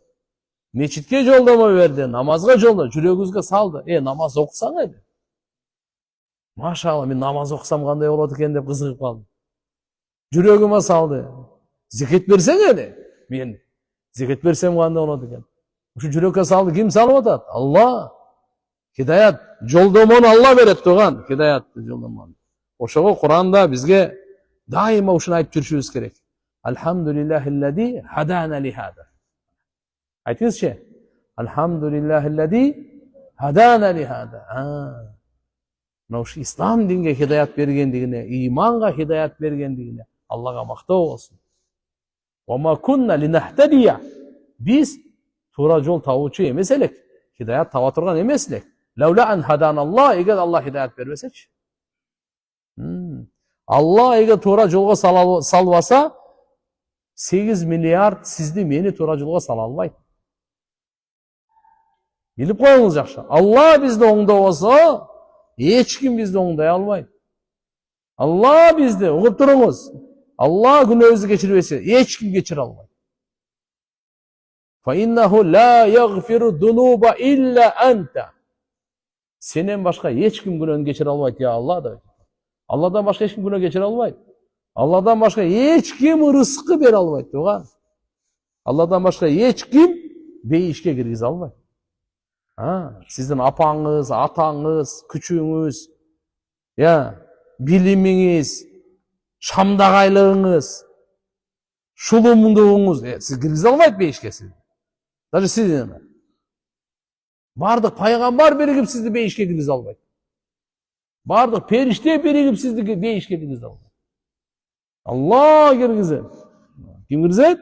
Мечитке жолдомо берди, намазга жолдомо, жүрөгүбүзгө салды. Намаз окусаң эле. Машалла, мен намаз окусам кандай болот экен деп кызыгып калдым. Жүрөгүмө салды. Зекет берсең эле, мен зекет берсем кандай болот экен. Ушу жүрөккө салды, ким салып атат? Алла. Хидаят жолдомону Алла берет туган, хидаятты жолдомону. Ошого Куранда бизге дайыма ушуну айтып жүрүшүбүз керек. Алхамдулиллахиллади хадана ли хада. Айтыңызчы. Алхамдулиллахиллади хадана ли хада. Мына ушу ислам динге хидаят бергендигине, иманга хидаят бергендигине Аллага мактоо болсун. Ва ма кунна линахтадия. Биз туура жол табуучу эмес элек, хидаят таба турган эмес элек. Лаула ан хадана Аллах, эгер Алла хидаят бербесечи. Алла эгер туура жолго салбаса, 8 миллиард сизди мени туура жолго сала албайт. Билип коюңуз жакшы. Алла бизди оңдобосо, эч ким бизди оңдой албайт. Алла бизди, угуп туруңуз. Алла күнөөбүздү кечирбесе, эч ким кечире албайт. Фа иннаху ла ягфиру дунуба илля анта. Сенен башка эч ким күнөөнү кечире албайт, я Алла да. Алладан башка эч ким күнөө кечире албайт. Алладан башка эч ким рызкы бере албайт, туган. Алладан башка эч ким бейишке киргизе албайт. Сиздин апаңыз, атаңыз, күчүңүз, билимиңиз, шамдагайлыгыңыз, шулумдугуңуз, сиз киргизе албайт бейишке сиз. Даже сиз бардык пайгамбар биригип сизди бейишке киргизе албайт. Бардык периште биригип сизди бейишке киргизе албайт. Алла киргизет. Ким киргизет?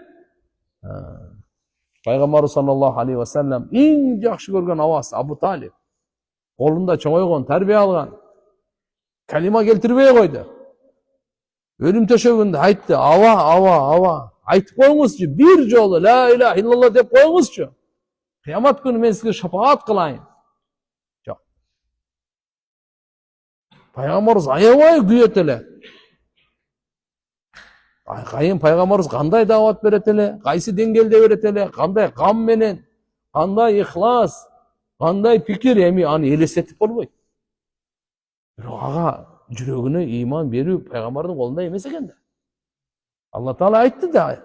Пайгамбар саллаллаху алейхи ва саллям эң жакшы көргөн абасы Абу Талиб. Колунда чоңойгон, тарбия алган. Калима келтирбей койду. Өлүм төшөгүндө айтты, ава. Айтып коюңузчу, бир жолу ла иляха иллаллах деп коюңузчу. Кыямат күнү мен сизге шапаат кылайын. Жок. Пайгамбарыбыз аябай күйөт эле. Кайын пайгамбарыбыз кандай даават берет эле, кайсы деңгээлде берет эле, кандай кам менен, кандай ихлас, кандай пикир, эми аны элестетип болбойт. Бирок ага жүрөгүнө ыйман берүү пайгамбардын колунда эмес экен да. Алла Таала айтты да: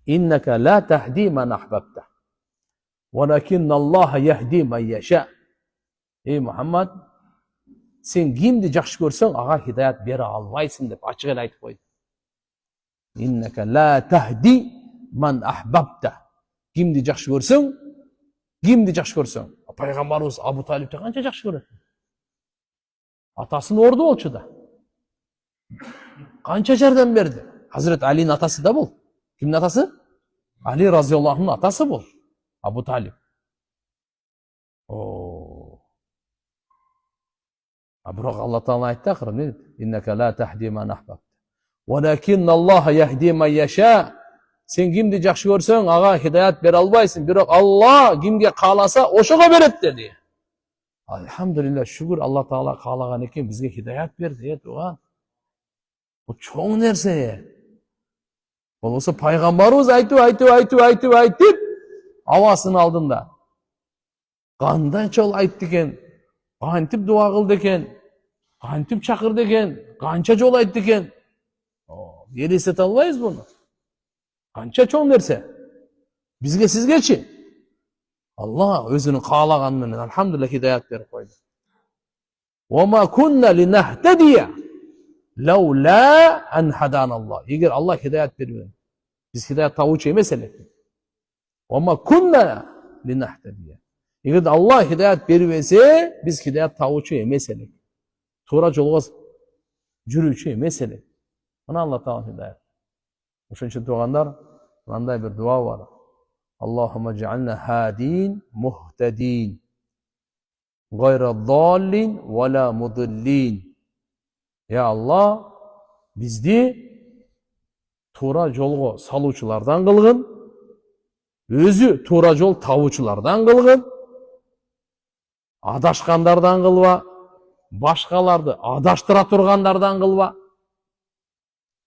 "Иннака ла тахди ман ахбабта, валакинналлаха яхди ман яша." Мухаммад, сен кимди жакшы көрсөң, ага хидаят бере албайсың деп ачык эле айтып койду. Иннака ла тахди ман ахбабта. Кимди жакшы көрсөң, пайгамбарыбыз Абу Талибти канча жакшы көрөт? Атасынын орду болчу да. Канча жардам берди? Hazret Ali'nin atası da bul. Kimin atası? Ali razıyallahu anh'ın atası bul. Abu Talib. Bırak Allah Teala ayette akırım. Ne dedi? İnneke la tahdi men ahbabte. Velakinnallaha yahdi men yasha. Sen kimdi жақсы көрсөң, ага hidayat ber albaysın. Bırak Allah kimge kalasa oşoğa beret dedi. Elhamdülillah, şükür Allah Teala kalagan eкен bizge hidayat berdi. Bu çoğun nerse. Olsa Peygamberimiz aytып, avasının aldığında. Qanday çol aytdı eken, qantip dua qıldı eken, qantip çakırdı eken, qança jol aytdı eken. Elestete albayız bunu. Qança çoğun nerse. Bizge sizgeçi. Allah özünün qalagan menen elhamdülillah hidayat berip koydu. Wa ma kunna linahtadiya Лаула ан хаданаллах. Егер Аллах хидаят бермеген, біз хидаят табушы емес елек. Вама кунна линахтадия. Егер Аллах хидаят бербесе, біз хидаят табушы емес елек. Тура жолға жүруші емес елек. Мына Алла Таала хидаят. Ошончо туғандар, мындай бір дуа бар. Аллахумма жаална хадин мухтадин. Гайра даллин вала мудиллин. Я Алла, бізді тура жолға салушылардан қылғын, өзі тура жол табушылардан қылғын, адашқандардан қылба, башқаларды адаштыра тұрғандардан қылба.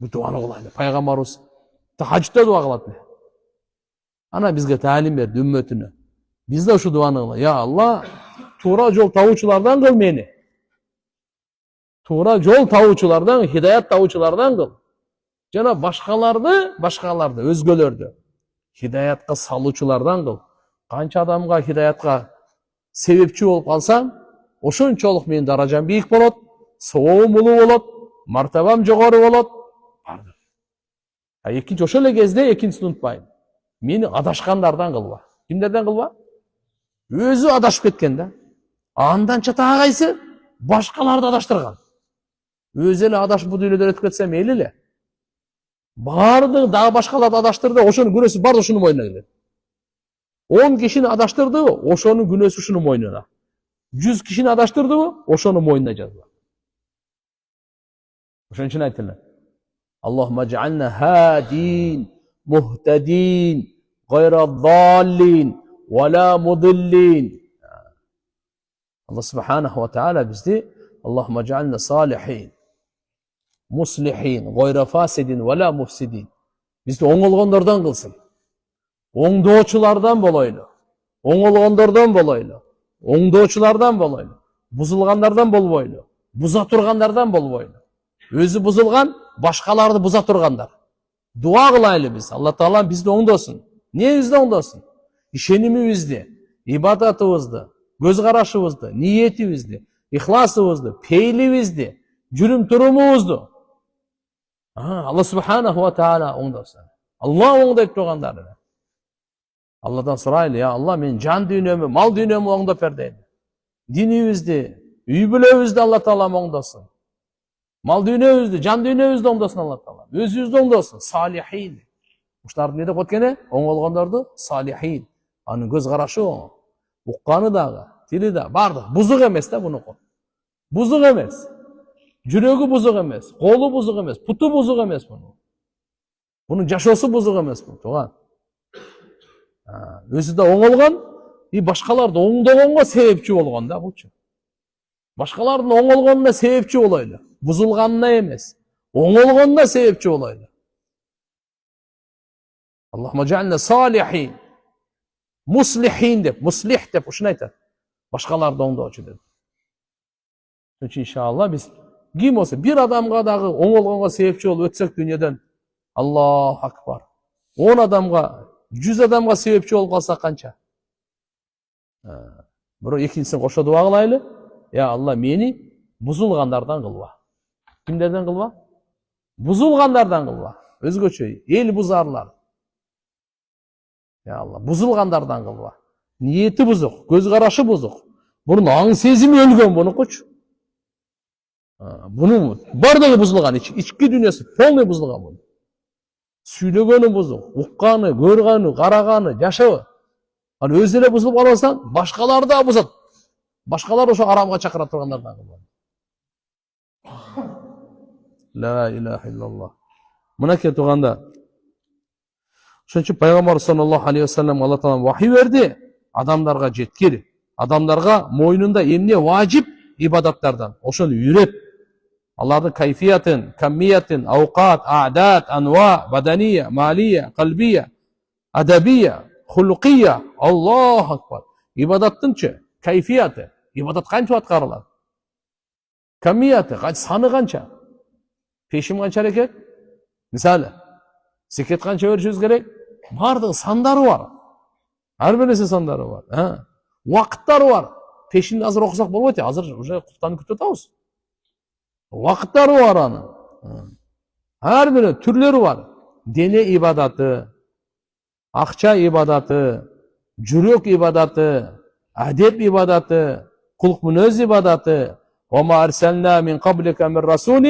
Бұл дуаны қылайды. Пайғамбарымыз тахаджудта дуа қылады. Ана бізге тәлім берді үмметіне. Біз де ошу дуаны қылады. Я Алла, тура жол табушылардан қыл мені. Тура жол табушылардан, хидаят табушылардан қыл. Жана башқаларды, өзгөлөрдү хидаятқа салушылардан қыл. Қанша адамға хидаятқа себепчи болып қалсаң, ошончолук менин даражам бийик болот, сообум улуу болот, мартабам жогору болот. Экинчи ошол эле кезде экинчисин унутпайын. Мени адашкандардан кылба. Кимдерден кылба? Өзү адашып кеткен да. Андан чатаа кайсы? Башкаларды адаштырган. Өзү эле адашып бу дүйнөдөн өтүп кетсе мейли эле. Бардыгы дагы башкаларды адаштырды, ошонун күнөөсү бардыгы ушунун мойнуна келет. 10 кишини адаштырды, ошонун күнөөсү ушунун мойнуна. 100 кишини адаштырды, ошонун мойнуна жазылат. Ошон үчүн айтылат. Аллахумма жаална хадин мухтадин гайра даллин вала мудиллин. Аллах субханаху ва таала бизди Аллахумма жаална салихин муслихин гайра фасидин вала муфсидин. Бизди оңолгондордон кылсын. Оңдоочулардан болойлу. Оңолгондордон болойлу. Оңдоочулардан болойлу. Бузулгандардан болбойлу. Буза тургандардан болбойлу. Өзү бузулган, башкаларды буза тургандар. Дуа кылайлы биз. Алла Таала бизди оңдосун. Эмнебизди оңдосун? Ишенимибизди, ибадатыбызды, көз карашыбызды, ниетибизди, ихласыбызды, пейлибизди, жүрүм турумубузду. Алла субханаху ва таала оңдосун. Алла оңдойт тургандарды. Алладан сурайлы, я Алла, мен жан дүйнөмү, мал дүйнөмү оңдоп бер дейли. Динибизди, үй бүлөбүздү Алла Таала оңдосун. Мал дүйнөбүздү, жан дүйнөбүздү оңдосун Алла Таала. Өзүбүздү оңдосун. Салихин. Ушуларды не деп өткені? Оңолгондорду салихин. Анын көз карашы оң. Укканы дагы, тили да барды. Бузук эмес да мунуку. Бузук эмес. Жүрөгү бузук эмес, колу бузук эмес, путу бузук эмес муну. Мунун жашоосу бузук эмес бу, тууган. Өзү да оңолгон, и башкаларды оңдогонго себепчи болгон да булчу. Башкалардын оңолгонуна себепчи болойлу. Бузулганына эмес, оңолгонуна себепчи болойлу. Аллахумма жаална салихин, муслихин деп, муслих деп ушуну айтат. Башкаларды оңдоочу деп. Үчүн иншалла биз ким болсо бир адамга дагы оңолгонго себепчи болуп өтсөк дүйнөдөн, Аллаху акбар. 10 адамга, 100 адамга себепчи болуп калсак канча? Бирок экинчисин кошо дуа кылайлы. Я Алла, мени бузулгандардан кылба. Кимдерден кылба? Бузулгандардан кылба. Өзгөчө эл бузарлар. Ya Allah, buzulgandardan kılba. Niyeti buzuk, göz karaşı buzuk. Bunun aң sezimi ölgön bunu koç. Bunun bardağı buzulgan, içki dünyası polnoy buzulgan bunu. Süylөгөнү buzuk, ukkаны, көргөнү, караганы, жашабы. Hani özüne buzulup alırsan, başkaları da buzat. Başkalar oşo aramga çakıra turganlardan kılba. La ilahe illallah. Mınake tuğanda, ошон үчүн пайгамбар саллаллаху алейхи вассалам Алла Таала вахий берди, адамдарга жеткир, адамдарга мойнунда эмне важип ибадаттардан, ошону үйрөт. Алардын кайфиятын, каммиятын, аукат, аъдат, анва, бадания, малия, калбия, адабия, хулукия, Аллаху акбар. Ибадаттынчы кайфияты, ибадат канча аткарылат? Каммияты, саны канча? Пешим канча эрекет? Мисалы, секет канча өрүшүбүз керек? Бардыгы сандары бар. Ар биринесинин сандары бар. Убакыттары бар. Пешинди азыр окусак болбойт. Азыр уже куптанып күтүп атабыз. Убакыттары бар анын. Her birinin türleri var. Dene ibadatı, akça ibadatı, жүрек ibadatı, adep ibadatı, kulk münöz ibadatı. وَمَا أَرْسَلْنَا مِنْ قَبْلِكَ مِنْ رَسُولٍ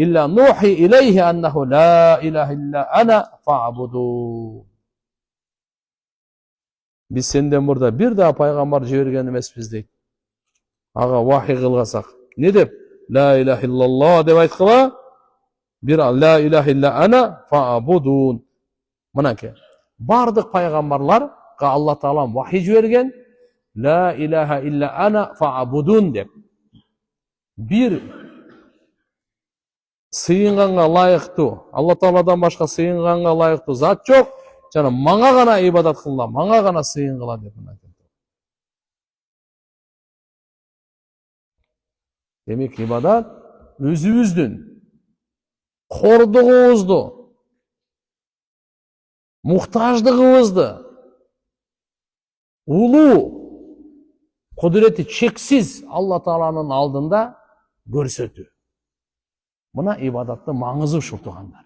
إِلَّا نُوحِي إِلَيْهِ أَنَّهُ لَا إِلَهَ إِلَّا أَنَا فَاعْبُدُونِ. Biz senden burada bir daha paygambar жиберген емеспиz deydi. Ağa vahiy kılgasak. Ne dep? La ilahe illallah dep aytkıla. Bir la ilahe illa ana fa'budun. Mınake. Bardık paygambarlar Allah Taala vahiy жиберген. La ilahe illa ana fa'budun dep. Bir sıyınganга layıktı. Allah Taala'dan başka sıyınganга layıktı zat yok. Жана мага гана ибадат кылгыла, мага гана сыйынгыла деп айтат. Demek ibadat özübüzdün korduğubuzdu, muhtaçlığımızdı, ulu, kudreti çeksiz Allah Taala'nın aldında görsetü. Buna ibadatlı mаңызы ушул туугандар.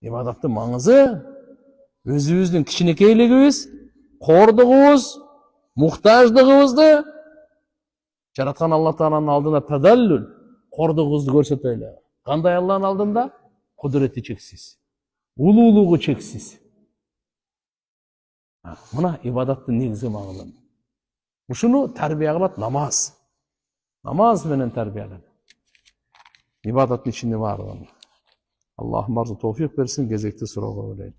İbadatlı mаңызы özübüzdün кичинекейлигибиz, korduğubuz, muhtaçlığımızdı жараткан Allah Taala'nın алдында tadallül, korduğubuzdu görsetöylü. Kандай Allah'ın алдында? Kudreti çeksiz, ululuğu çeksiz. Buna ibadatlı негизи маңызы. Ушуну тарбия кылат намаз. Namaz menen tarbiya kılат. İbadatın içinde var olan. Allah'ım barzo tevfik versin, gezekti surauga öyleyim.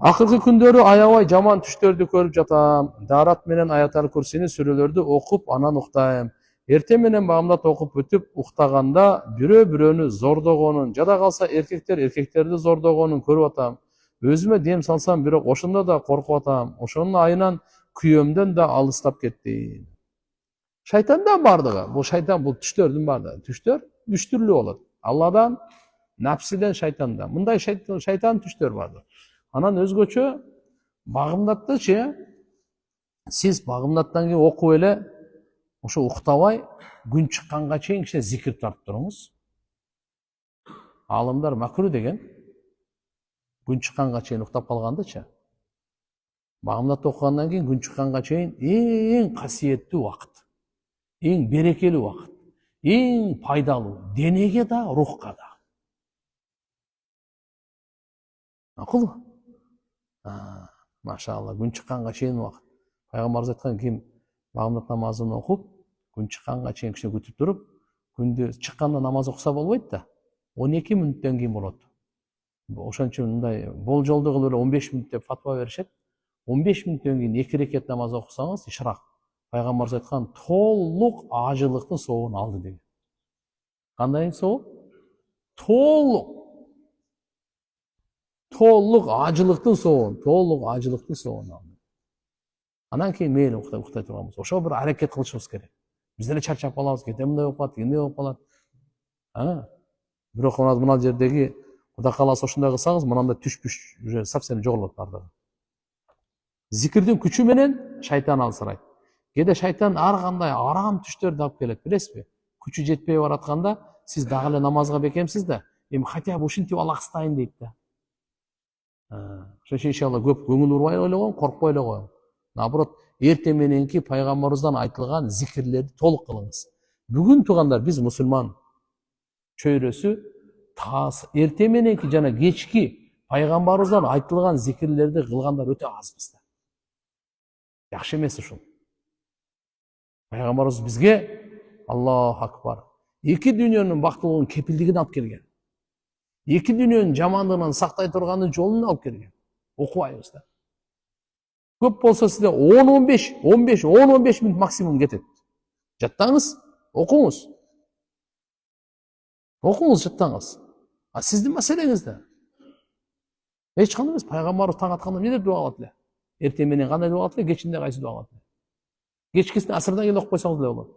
Akırkı kündörü ayabay жаман түштөрдү көрүп жатам. Дарат менен Аятал Курсини сүрөлөрдү окуп анан уктайм. Эртең менен бамдат окуп бүтүп уктаганда бирөө-бирөөнү зордогонун, жада калса эркектер эркектерди зордогонун көрүп атам. Өзүмө дем салсам бирок ошондо да коркуп атам. Ошонун айынан күйөөмдөн да алыстап кеттим. Шайтандан бардыгы. Бул шайтан бул түштөрдүн бардыгы. Түштөр үч түрлүү болот. Алладан, напсиден, шайтандан. Мындай шайтан түштөр бардыр. Анан өзгөчө багымдаттычы, сиз багымдаттан кийин окуп эле ошо уктабай күн чыкканга чейин кичине зикир тартып туруңуз. Алымдар макру деген күн чыкканга чейин уктап калгандычы. Багымдат окугандан кийин күн чыкканга чейин эң касиеттүү убакыт, эң берекелүү убакыт, эң пайдалуу денеге да, рухка да. Акыл? Машалла, күн чыкканга чейин убакыт. Пайгамбарыбыз айткан ким багымдат намазын окуп, күн чыкканга чейин кичине күтүп туруп, күндү чыкканда намаз окуса болбойт да. 12 мүнөттөн кийин болот. Ошон үчүн мындай болжолду кылып эле 15 мүнөт деп фатва беришет. 15 мүнөттөн кийин 2 рекет намаз окусаңыз, ишрак. Пайгамбарыбыз айткан толук ажылыктын соогун алды деген. Кандай соо? Толук ажылыктын соогун алды. Анан кийин мейли уктай турганбыз. Ошо бир аракет кылышыбыз керек. Биз деле чарчап калабыз, кете мындай болуп калат, кенде болуп калат. Бирок мына жердеги Кудай кааласа ошондой кылсаңыз, мынандай түшпүш уже совсем жоголот бардыгы. Зикирдин күчү менен шайтан алсырайт. Кээде шайтан ар кандай арам түштөрдү алып келет, билесизби? Күчү жетпей баратканда сиз дагы эле намазга бекемсиз да, эми хотя бы ушинтип алакстайын дейт да. Ошон үчүн иншалла көп көңүл урбай эле коюң, коркпой эле коюң. Наоборот, эртең мененки пайгамбарыбыздан айтылган зикирлерди толук кылыңыз. Бүгүн туугандар биз мусулман чөйрөсү эртең мененки жана кечки пайгамбарыбыздан айтылган зикирлерди кылгандар өтө азбыз да. Жакшы эмес ушул. Пайгамбарыбыз бизге Аллаху акбар. Эки дүйнөнүн бактылыгынын кепилдигин алып келген. Эки дүйнөнүн жамандыгынан сактай турганын жолун алып келген. Окубайбыз да. Көп болсо сизде 10-15 мүнөт максимум кетет. Жаттаңыз, окуңуз. Окуңуз, жаттаңыз. Сиздин маселеңизде. Эч кандай эмес. Пайгамбарыбыз таң атканда эмне деп дуа кылат эле? Эртең менен кандай дуа кылат эле? Кечинде кайсы дуа кылат эле? Кечкисин асырдан кийин окуп койсоңуз эле болот.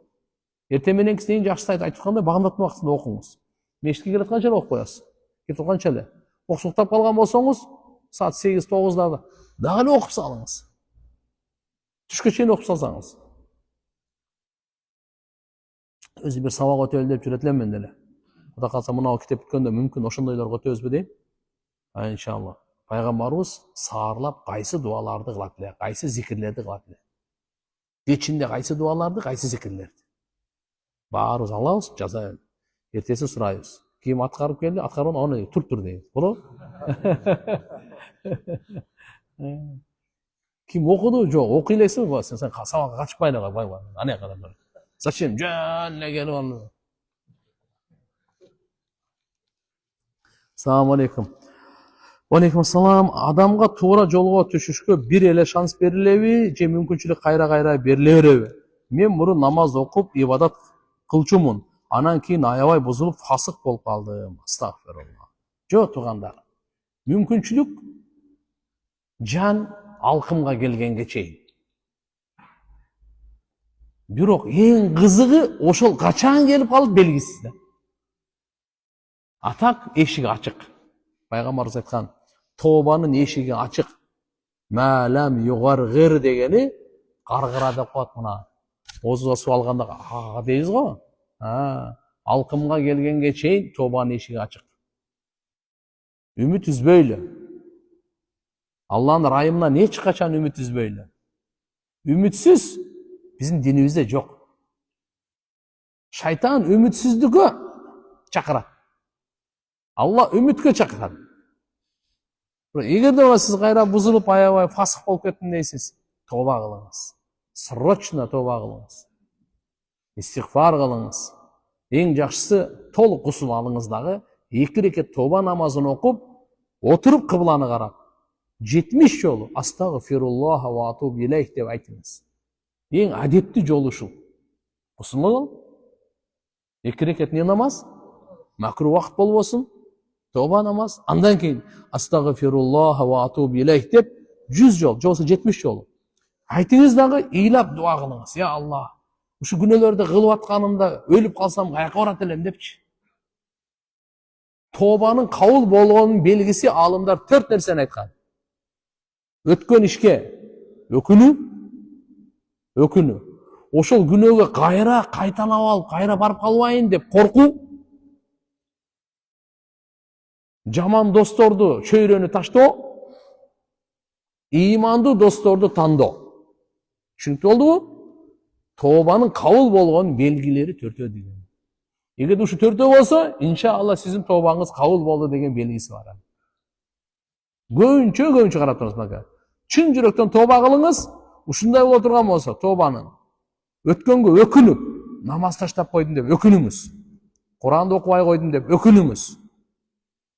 Эртең мененкисин эң жакшысы айткандай багымдаттын убактында окуңуз. Мешитке келатканча эле окуп коесуз. Кетип атканча эле. Оксуктап калган болсоңуз, саат 8-9-да дагы эле окуп салыңыз. Түшкө чейин окуп салсаңыз. Өзү бир сабак өтөлү деп жүрөт элем мен деле. Құда қалса мынау кітеп біткенде мүмкін ошондойлорго өтөбүзбү дейм. Иншалла. Пайгамбарыбыз саарлап кайсы дуаларды кылат эле, кайсы зикирлерди кылат эле. Кечинде кайсы дуаларды, кайсы зикирлерди. Баарыбыз алабыз, жазайбыз. Эртеси сурайбыз. Ким аткарып келди, аткарып аны тур дейбиз. Болобу? Ким окуду? Жок, окуй элесиңби? Сен сабакка катышпай эле кой. Ане карап. Зачем жөн эле келип аны? Assalamu alaikum. Алейкум ассалам. Адамга туура жолго түшүшкө бир эле шанс берилеби, же мүмкүнчүлүк кайра бериле береби? Мен мурун намаз окуп, ибадат кылчумун. Анан кийин аябай бузулуп, фасык болуп калдым. Астагфирулла. Жок, туугандар. Мүмкүнчүлүк жан алкымга келгенге чейин. Бирок эң кызыгы ошол качан келип калып белгисиз да. Атак эшиги ачык. Пайгамбарыбыз айткан, тобанын эшиги ачык. Мәләм югаргыр дегени каргыра деп коет мына. Озуга суу алганда дейбиз го. Алкымга келгенге чейин тобанын эшиги ачык. Үмүт үзбөйлү. Алланын райымынан эч качан үмүт үзбөйлү. Үмүтсүз биздин динибизде жок. Шайтан үмүтсүздүккө чакырат. Алла үмүткө чакырат. Эгерде сиз кайра бузулуп аябай фасык болуп кеттим дейсиз, тоба кылыңыз. Срочно тоба кылыңыз. Истигфар кылыңыз. Эң жакшысы толук гусул алыңыз дагы, 2 рекет тоба намазын окуп, отуруп кыбланы карап, 70 жолу астагфируллаха ва атубу илейх деп айтыңыз. Эң адеттүү жолу ушул. Гусул 2 рекет не намаз? Макру вакыт болбосун. Тоба намаз, андан кейін астагфируллаха ва атубу илейх деп 100 жол, жосы 70 жолу. Айтыңыз дагы ыйлап дуа кылыңыз. Я Алла, ушу күнөөлөрдү кылып атканымда өлүп калсам каяка барат элем депчи. Тобанын кабыл болгонунун белгиси алымдар 4 нерсени айткан. Өткөн ишке өкүнүү. Ошол күнөөгө кайра кайталап алып, кайра барып калбайын деп коркуу. Жаман досторду чөйрөнү таштоо, имандуу досторду тандоо. Түшүнүктүү болдубу? Тобанын кабыл болгон белгилери 4 деген. Эгерде ушу 4 болсо, иншалла сиздин тобаңыз кабыл болду деген белгиси бар. Көбүнчө карап турыңыз мага. Чын жүрөктөн тоба кылыңыз, ушундай боло турган болсо, тобанын өткөнгө өкүнүп, намаз таштап койдум деп өкүнүңүз. Куранды окубай койдум деп өкүнүңүз.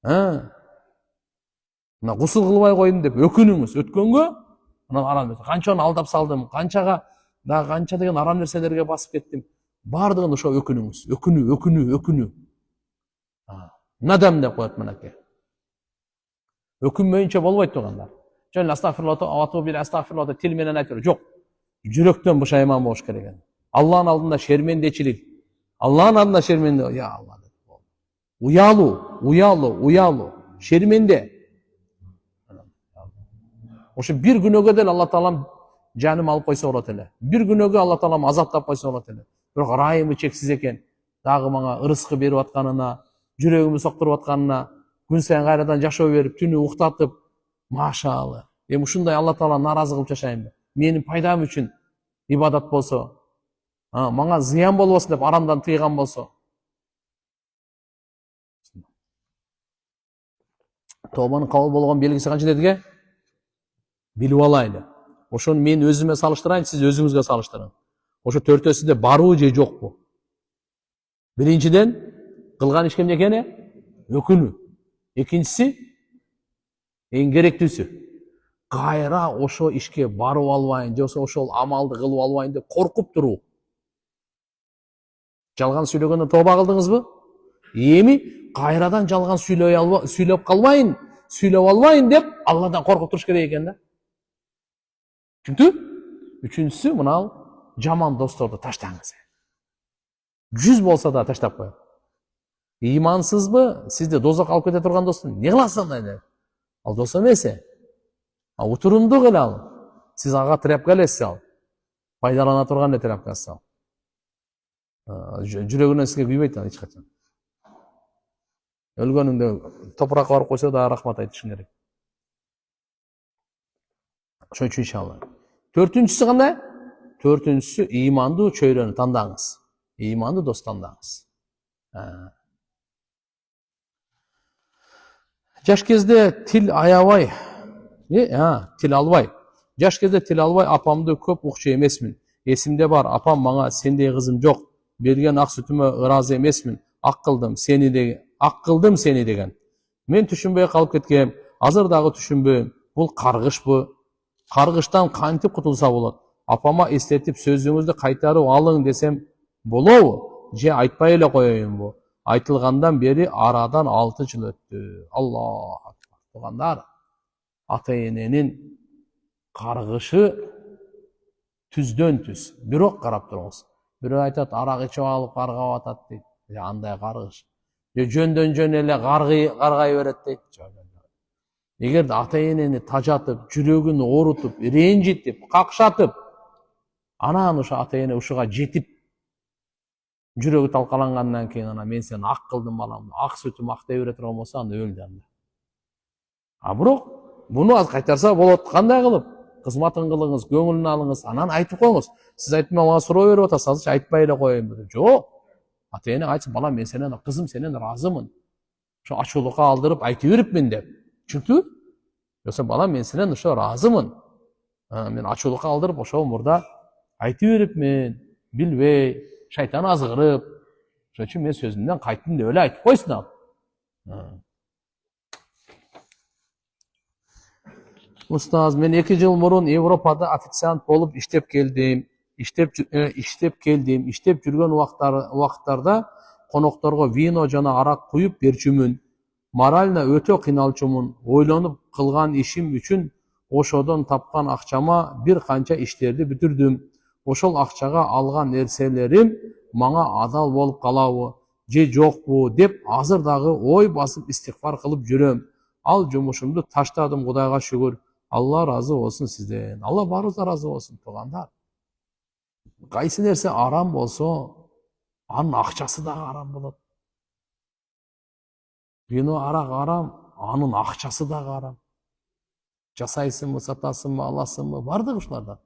Мына гусул кылбай койдум деп өкүнүңүз. Өткөнгө мына арам нерсе, канчаны алдап салдым, канча деген арам нерселерге басып кеттим. Бардыгын ошо өкүнүңүз. Өкүнүү. Надам деп коет мынакей. Өкүнмөйүнчө болбойт тугандар. Жөн астагфирулла тил менен айтып жок. Жүрөктөн бушайман болуш керек. Алланын алдында шермендечилик. Алланын алдында шерменде, я Алла. Уялуу, шерменде. Ошо бир күнөөгө деле Алла Таалам жаным алып койсо болот эле. Бир күнөөгө Алла Таалам азаптап койсо болот эле. Бирок райымы чексиз экен. Дагы мага ырыскы берип атканына, жүрөгүмдү соктуруп атканына, күн сайын кайрадан жашоо берип, түнү уктатып, машалла. Эми ушундай Алла Таала наразы кылып жашайынбы? Менин пайдам үчүн ибадат болсо, мага зыян болбосун деп арамдан тыйган болсо. Тобанын кабыл болгон белгиси канча дедиге? Билип алайлы. Ошону мен өзүмө салыштырайын, сиз өзүңүзгө салыштырың. Ошо 4-өсүдө барбы же жокпу? Биринчиден, кылган иш кемде экени? Өкүнүү. Экинчиси, эң керектүүсү, кайра ошо ишке барып албайын, же ошол амалды кылып албайын деп коркуп туруу. Жалган сүйлөгөндө тоба кылдыңызбы? Эми кайрадан жалган сүйлөп албайын деп Алладан коркуп туруш керек экен да. Түшүндү? Үчүнчүсү мына жаман досторду таштаңыз. 100 болсо да таштап коюңуз. Имансызбы? Сизди дозокко алып кете турган достор, не кыласың андай? Ал дос эмес. Утурумдук эле ал. Сиз ага тряпка элесиз ал. Пайдалана турган эле тряпкасы ал. Жүрөгүнөн сизге күйбөйт ал эч качан. Өлгөнүңдө топуракка барып койсо да рахмат айтышың керек. Ошон үчүн иншалла. Төртүнчүсү кандай? Төртүнчүсү ыймандуу чөйрөнү тандаңыз. Ыймандуу дос тандаңыз. Жаш кезде тил аябай, тил албай. Жаш кезде тил албай апамды көп укчу эмесмин. Эсимде бар, апам мага сендей кызым жок. Берген ак сүтүмө ыраазы эмесмин. Ак кылдым сени деген. Мен түшүнбөй калып кеткем. Азыр дагы түшүнбөйм. Бул каргышпы? Каргыштан кантип кутулса болот? Апама эстетип сөзүңүздү кайтарып алың десем болобу? Же айтпай эле коеюнбу? Айтылгандан бери арадан 6 жыл өттү. Аллах акбар. Туугандар, ата эненин каргышы түздөн түз. Бирок карап туруңуз. Бирөө айтат, арак ичип алып каргап атат дейт. Андай каргыш. Же жөндөн жөн эле каргай берет дейт. Эгерде ата энени тажатып, жүрөгүн оорутуп, ренжитип, какшатып, анан ошо ата эне ушуга жетип, жүрөгү талкалангандан кийин анан мен сени ак кылдым балам, ак сүтүм ак дей бере турган болсо анда өлдү анда. Бирок буну аз кайтарса болот. Кандай кылып? Кызматын кылыңыз, көңүлүн алыңыз, анан айтып коюңуз. Сиз айтпай мага суроо берип атасыз, азырчы айтпай эле коеюнбу деп. Жок. Ата эне айтсын, балам мен сенен кызым сенен ыраазымын. Ошо ачуулукка алдырып айтып берипмин деп. Түшүнүктүбү? Жоксо балам мен сенен ошо ыраазымын. Мен ачуулукка алдырып ошол мурда айтып берипмин, билбей, шайтан азгырып. Ошон үчүн мен сөзүмдөн кайттым деп эле айтып койсун ал. Устаз, мен 2 жыл мурун Европада официант болуп иштеп келдим. Иштеп жүргөн убакыттарда конокторго вино жана арак куюп берчүмүн. Морально өтө кыйналчумун. Ойлонуп кылган ишим үчүн ошодон тапкан акчама бир канча иштерди бүтүрдүм. Ошол акчага алган нерселерим мага адал болуп калабы же жокпу деп азыр дагы ой басып истигфар кылып жүрөм. Ал жумушумду таштадым, Кудайга шүгүр. Алла разы болсун сизден. Алла баарыбыздан разы болсун, туугандар. Кайсы нерсе арам болсо, анын акчасы дагы арам болот. Вино, арак арам, анын акчасы дагы арам. Жасайсыңбы, сатасыңбы, аласыңбы, бардыгы ушулардан.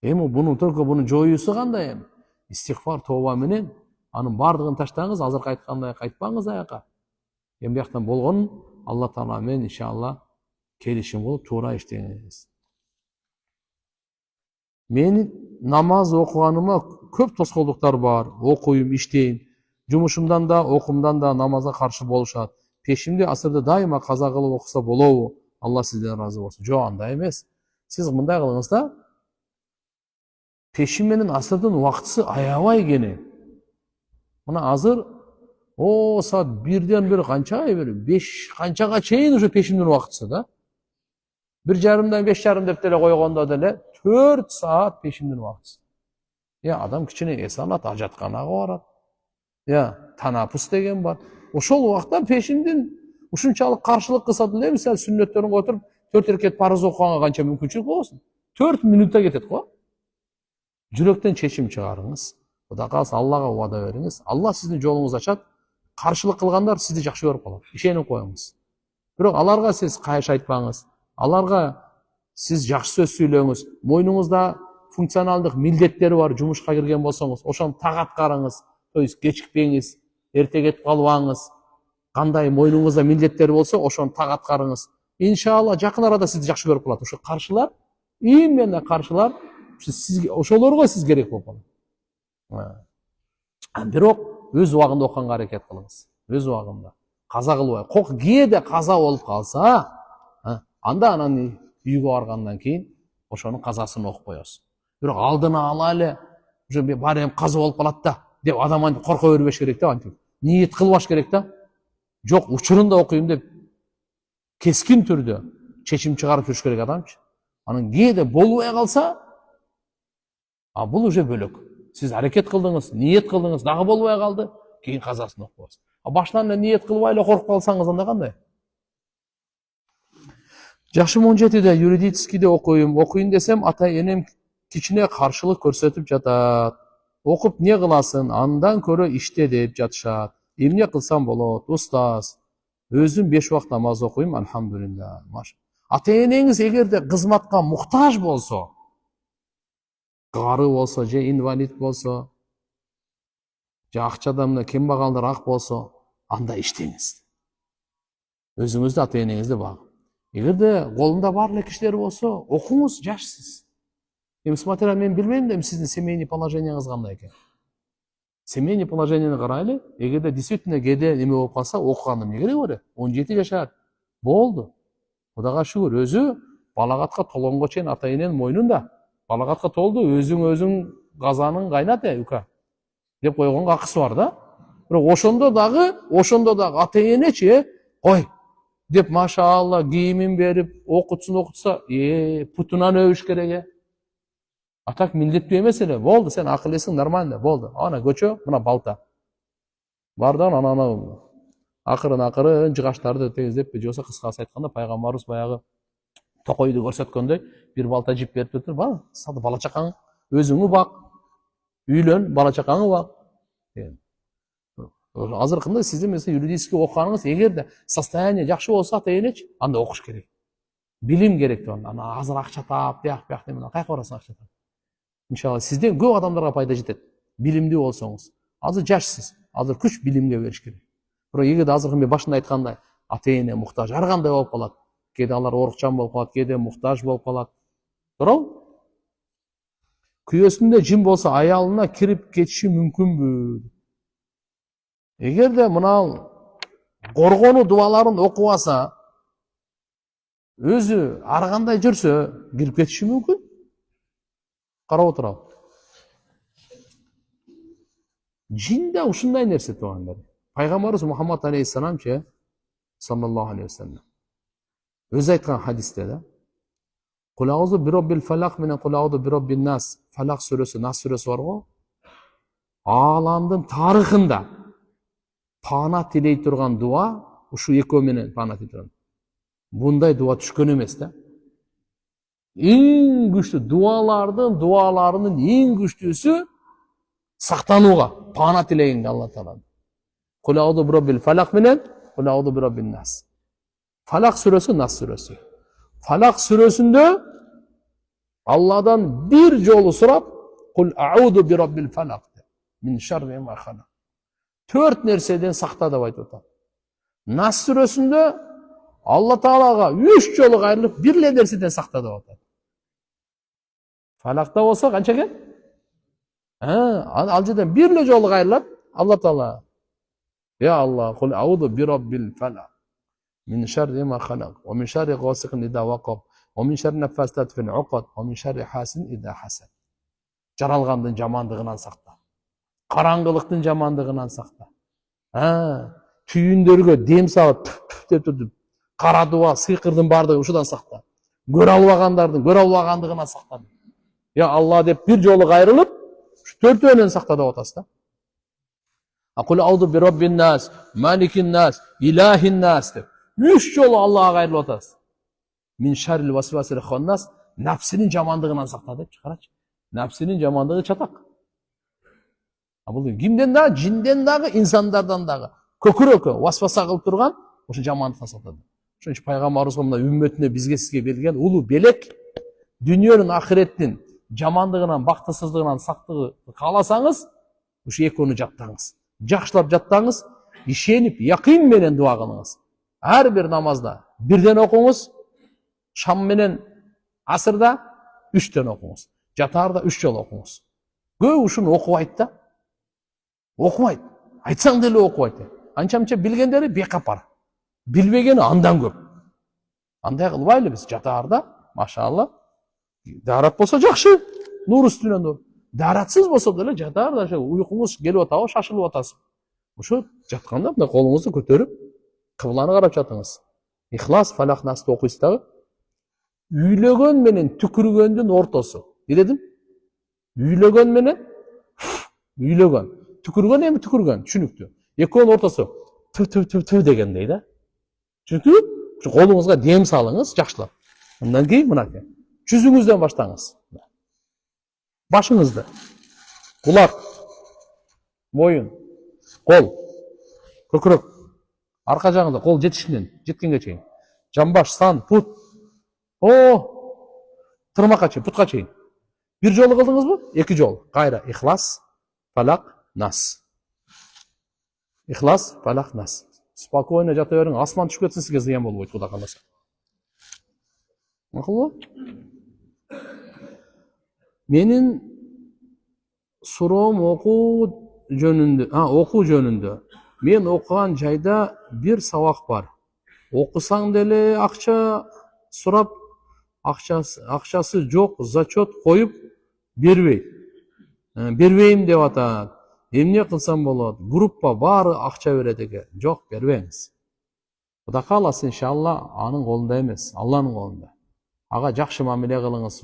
Эми буну жоюусу кандай эми? Истигфар, тооба менен анын бардыгын таштаңыз, азыркы айткандай кайтпаңыз аяка. Эми бияктан болгонун Алла Таала менен иншалла келишим болуп туура иштеңиз. Мен намаз окуганыма көп тоскоолдуктар бар. Окуйм, иштейм. Жумушумдан да, окумдан да намазга каршы болушат. Пешимди, асырды дайыма каза кылып окуса болобу? Алла сизден разы болсун. Жок, андай эмес. Сиз мындай кылыңыз да. Пешим менен асырдын убактысы аябай кене. Мына азыр саат 1ден бери канчага бери 5 канчага чейин уже пешимдин убактысы да. 1:30 5:30 деп деле койгондо деле 4 саат пешимдин убактысы. Адам кичине эс алат, ажатканага барат. Танапус деген бар. Ошол убакта пешимдин ушунчалык каршылык кылса деле, мисалы сүннөттөрүн которуп 4 рекет парыз окуганга канча мүмкүнчүлүк болосун? 4 минутта кетет го. Жүрөктөн чечим чыгарыңыз. Кудай кааласа Аллага убада бериңиз. Алла сиздин жолуңузду ачат. Каршылык кылгандар сизди жакшы көрүп калат. Ишенип коюңуз. Бирок аларга сиз кайыш айтпаңыз. Аларга сиз жакшы сөз сүйлөңүз. Мойнуңузда функционалдык милдеттери бар, жумушка кирген болсоңуз, ошону так аткарыңыз. То есть кечикпеңиз, эрте кетип калбаңыз. Кандай мойнуңузда милдеттери болсо, ошону так аткарыңыз. Иншалла жакын арада сизди жакшы көрүп калат. Ошо каршылар, именно каршылар сизге, ошолорго сиз керек болуп калат. Бирок өз убагында окуганга аракет кылыңыз. Өз убагында. Каза кылбай. Кээде каза болуп калса, анда анан үйгө баргандан кийин ошонун казасын окуп коесуз. Бирок алдына ала эле, уже баары эми каза болуп калат да деп адам антип корко бербеш керек да, антип. Ниет кылбаш керек да. Жок, учурунда окуйм деп кескин түрдө чечим чыгарып жүрүш керек адамчы. Анан кээде болбой калса, бул уже бөлөк. Сиз аракет кылдыңыз, ниет кылдыңыз, дагы болбой калды, кийин казасын окуйсуз. Башынан эле ниет кылбай эле коркуп калсаңыз анда кандай? Жашым 17-де юридическийде окуйм. Окуйм десем, ата энем кичине каршылык көрсөтүп жатат. Окуп не кыласың? Андан көрө иште деп жатышат. эмне кылсам болот? Устаз, өзүм 5 убакыт намаз окуйм, алхамдулилля. Ата энеңиз эгерде кызматка муктаж болсо, кары болсо же инвалид болсо, же акчадан мына кембагалдар ак болсо, анда иштеңиз. Өзүңүздү, ата энеңизди багып. Эгерде колунда бар эле кишилер болсо, окуңуз, жашсыз. Эми смотря, мен билбейм да сиздин семейный положенияңыз кандай экен. Семейный положенияны карайлы. Эгерде действительно кээде неме болуп калса, окугандын эмне кереги бар? 17 жашар. Болду. Кудайга шүгүр, өзү балагатка толгонго чейин ата эненин мойнунда. Балагатка толду, өзүң казаның кайнат, ука деп койгонго акысы бар да. Бирок ошондо дагы ата энечи, кой деп машаалла кийимин берип, окутса, путунан өбүш керек. А так милдеттүү эмес эле. Болду, сен акыллысың, нормально, болду. Ана көчө, мына балта. Бардан ананы акырын жыгаштарды тегиздеп, же болсо кыскасы айтканда, пайгамбарыбыз баягы токойду көрсөткөндөй, бир балта жип берип туруп, бар, сады бала чакаң, өзүңү бак, үйлөн, бала чакаңы бак. Азыркында сиздин mesela юридический окуганыңыз, эгерде состояние жакшы болсо, ата энечи, анда окуш керек. Билим керек да. Ана азыр акча таап, бияк демен кайка барасың акча таап. Иншалла сизден көп адамдарга пайда жетет. Билимдүү болсоңуз. Азыр жашсыз. Азыр күч билимге бериш керек. Бирок эгерде азыркы мен башында айткандай, ата эне муктаж ар кандай болуп калат. Кээде алар орукчан болуп калат, кээде муктаж болуп калат. Туурабы? Күйөөсүндө жин болсо аялына кирип кетиши мүмкүнбү? Эгерде мына коргонуу дубаларын окубаса, өзү ар кандай жүрсө, кирип кетиши мүмкүн. Карап отуралы. Жин да ушундай нерсе туугандар. Пайгамбарыбыз Мухаммад алейхиссаламчы, саллаллаху алейхи вассалам, өзү айткан хадисте да, Кул аузу бироббил фалак менен кул аузу бироббин нас. Фалак сүрөсү, нас сүрөсү бар го. Ааламдын тарыхында пана тилей турган дуа ушу экөө менен пана тилей турган. Bunday дуа түшкөн эмес да. Эң күчтүү дуаларынын эң күчтүүсү сактанууга, пана тилегенге Алла Таала. Кул аузу бироббил фалак менен кул аузу бироббин нас. Фалак сүрөсү, нас сүрөсү. Фалак сүрөсүндө Алладан бир жолу сурап, кул аузу бироббил фалак мин шарри ма халак. 4 нерседен сакта деп айтып атат. Нас сүрөсүндө Алла Таалага 3 жолу кайрылып, бир эле нерседен сакта деп атат. Фалакта болсо канча экен? Ал жерден бир эле жолу кайрылат, Алла Таала, я Алла, кул аузу бироббил фалак мин шарри ма халак, ва мин шарри гасикин ида вакаб, ва мин шарри наффасат фил уқад, ва мин шарри хасин ида хасад. Жаралгандын жамандыгынан сакта. Караңгылыктын жамандыгынан сакта. Түйүндөргө дем салып, деп туруп, кара дуа, сыйкырдын бардыгы ушудан сакта. Көрө албагандыгынан сакта. Я Алла деп бир жолу кайрылып, ушу 4-өөнөн сакта деп атасыз да. Акул аузу бироббин нас, маликин нас, илахин нас деп 3 жолу Аллага кайрылып атасыз. Мин шаррил васвасил ханнас, нафсинин жамандыгынан сакта деп чыгарачы. Нафсинин жамандыгы чатак. Бул кимден дагы, жинден дагы, инсандардан дагы көкүрөккө васваса кылып турган ошо жамандыктан сактады. Ошон үчүн пайгамбарыбызга мына үммөтүнө бизге сизге берилген улуу белек, дүйнөнүн ахиреттин жамандыгынан, бактысыздыгынан сактыгы кааласаңыз, ушу экөөнү жаттаңыз. Жакшылап жаттаңыз, ишенип, якын менен дуа кылыңыз. Ар бир намазда бирден окуңуз, шам менен асырда 3тен окуңуз. Жатаарда 3 жолу окуңуз. Көп ушуну окубайт да. Окубайт. Айтсаң деле окубайт. Анча-мынча билгендери бекапар. Билбегени андан көп. Андай кылбайлы биз жатаарда, машалла, дарат болсо жакшы, нур үстүнөн нур. Даратсыз болсо деле жатаарда уйкуңуз келип атабы, шашылып атасыз. Ошо жатканда мына колуңузду көтөрүп, кыбланы карап жатыңыз. Ихлас, фалак, насты окуйсуз дагы. Үйлөгөн менен түкүргөндүн ортосу. Биледим? Үйлөгөн менен үйлөгөн. Түкүргөн эми түкүргөн, түшүнүктүү. Экөөнүн ортосу ту дегендей да. Түшүнүктүбү? Ушу колуңузга дем салыңыз, жакшылап. Андан кийин мынакей. Жүзүңүздөн баштаңыз. Башыңызды. Кулак, моюн, кол. көкірек, арқа жағында, қол жеткенге шейін. Жамбаш, сан, пут. Тырмаққа шейін, путқа шейін. Bir жолы қылдыңыз ба? Екі жол. Қайра, ихлас, фалақ, нас. Ихлас, фалақ, нас. Спокойно жата берің, асман түшіп кетсін, сізге зиян болмайды, Құда қаласа. Мақұл ба? Менің сұрауым оқу жөнінде. Мен оқыған жайда бір сабақ бар. Оқысаң деле ақша сұрап, ақшасы жоқ, зачет қойып бербеймін деп атады. Емне қылсам болады? Группа бары ақша береді екен. Жоқ, бербеңіз. Құда қаласа, иншалла, аның қолында емес, Алланың қолында. Аға жақсы мамиле қылыңыз,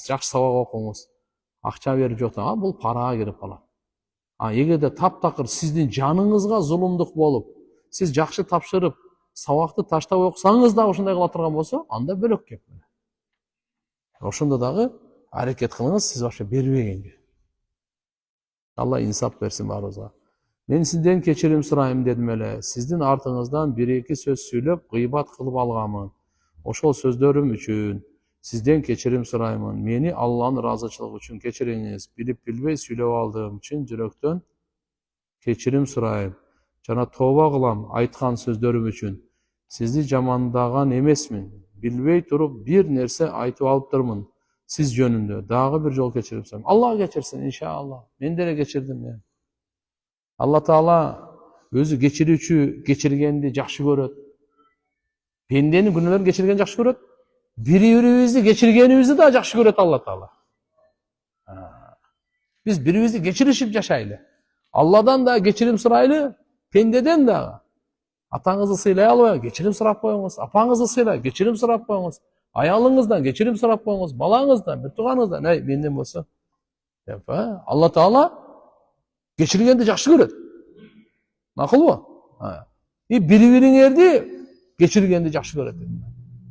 жақсы сабақ оқыңыз. Ақша беріп жоқтан, бұл параға кіріп қалады. Егерде тап-тақыр сіздің жаныңызға зұлымдық болып, сіз жақсы тапшырып, сабақты таштап оқысаңыз да ошындай қыла тұрған болса, анда бөлек кеп. Ошында дағы әрекет қылыңыз, сіз вообще бербегенге. Алла инсап берсін барыңызға. Мен сізден кешірім сұрайым дедім әле. Сіздің артыңыздан бір-екі сөз сөйлеп, ғибат қылып алғамын. Ошол сөздерім үшін сізден кешірім сұраймын. Мені Алланың разычылығы үшін кешіріңіз. Біліп-білбей сөйлеп алдым үшін жүректен кешірім сұрайым. Жана тоба қылам айтқан сөздерім үшін. Сізді жамандаған емесмін. Білбей тұрып бір нәрсе айтып алып тұрмын. Сіз жөнінде дағы бір жол кешірім сұрайым. Алла кешірсін, иншалла. Мен де кешірдім. Алла Таала өзі кешіргенді жақсы көреді. Пенденің күнәлерін кешіргенді жақсы көреді. Бірі-бірімізді кешіргенімізді да жақсы көреді Алла Таала. Біз бірімізді кешірішіп жашайлы. Алладан да кешірім сұрайлы, пендеден дағы. Атаңызды сыйлай албай, кешірім сұрап қойыңыз. Апаңызды сыйлай, кешірім сұрап қойыңыз. Аялыңыздан кешірім сұрап қойыңыз. Балаңыздан, бір туғаныңыздан, менден болса. Алла Таала кешіргенді жақсы көреді. Мақұл ба? Бірі-біріңерді кешіргенді жақсы көреді.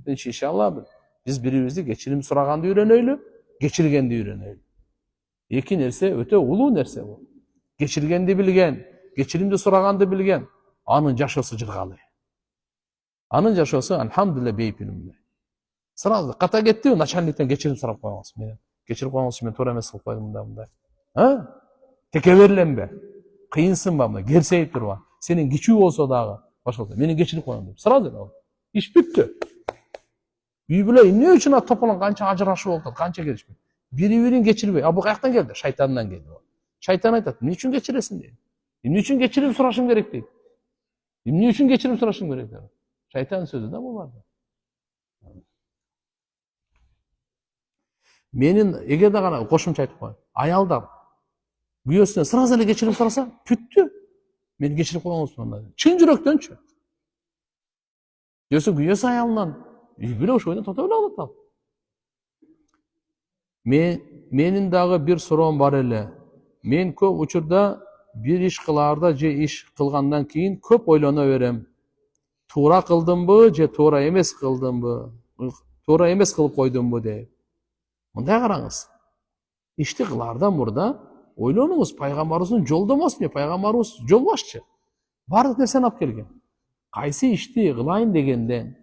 Иншалла biz birimizi geçirim sұрағанды үйренейлі, geçirgenді үйренейлі. Екі нәрсе өте ұлы нәрсе бұл. Geçirgenді білген, geçirimді сұрағанды білген, анын жашосы жырғалы. Анын жашосы, алхамдулилля, бейпінімді. Сразу қата кетті, начальниктен geçirim сұрап қойыңыз. Geçirіп қойыңыз, мен тура емес қылып қойдым мында. Теке берленбе, қиынсың ба, керсейіп тұр ба. Сенің кичүү болса дағы, башқалды, менің geçirіп қойыңыз деп. Сразу іш бітті. Үй біле, не үшін топалан қанша ажырашы болды, қанша келішпей. Бірі-бірін кешірбей. Бұл қаяқтан келді? Шайтаннан келді. Шайтан айтады, не үшін кешіресің дейді. Не үшін кешірім сұрашым керек дейді. Не үшін кешірім сұрашым керек дейді. Шайтан сөзі да болады. Менің егер де ғана қошымша айтып қойын. Аялдар күйесіне сразу әлі кешірім сұраса, күтті. Мен кешіріп қойыңыз. Шын жүректенші. Десе күйесі аялынан Біле ошойдан тота біле алады. Менің дағы бір сұрауым бар әлі. Мен көп учурда бір іш қыларда же іш қылғандан кейін көп ойлана берем. Тура қылдым бы, же тура емес қылдым бы, тура емес қылып қойдым бы деп. Мындай қараңыз. Ішті қылардан бұрда ойланыңыз, пайғамбарымыздың жолдамасы не, пайғамбарымыз жолбасшы. Барлық нәрсені алып келген. Қайсы ішті қылайын дегенден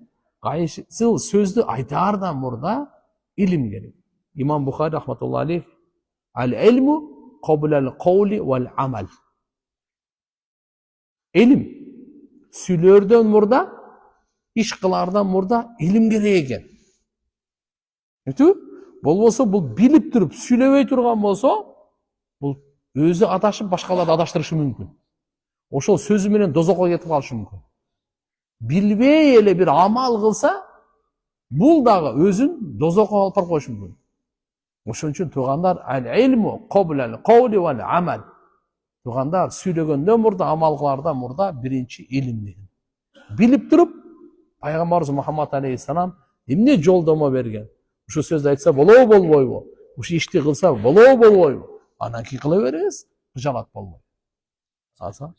қайсыл сөзді айтардан бұрда илім керек. İmam Bukhari rahmetullahi aleyh el-ilmu qoblel qavli vel amel. İlim süylörden burada, iş kılardan burada ilim gerek eken. Болбосо бұл билип туруп сүйлөбөй турган болсо, бұл өзү адашып башкаларды адаштырышы мүмкүн. Ошол сөзү менен дозокко кетип калышы мүмкүн. Билбей эле бир амал кылса, бул дагы өзүн дозокко алып барып коюшу мүмкүн. Ошон үчүн туугандар, ал-илму qoblel qawli wal amal. Туугандар, сүйлөгөндөн мурда, амал кылардан мурда биринчи илим деген. Билип туруп, пайгамбарыбыз Мухаммад алейхиссалам эмне жолдомо берген? Ушу сөздү айтса болобу болбойбу? Ушу ишти кылса болобу болбойбу? Анан кийин кыла беребиз, жалат болбойт. Айтсын.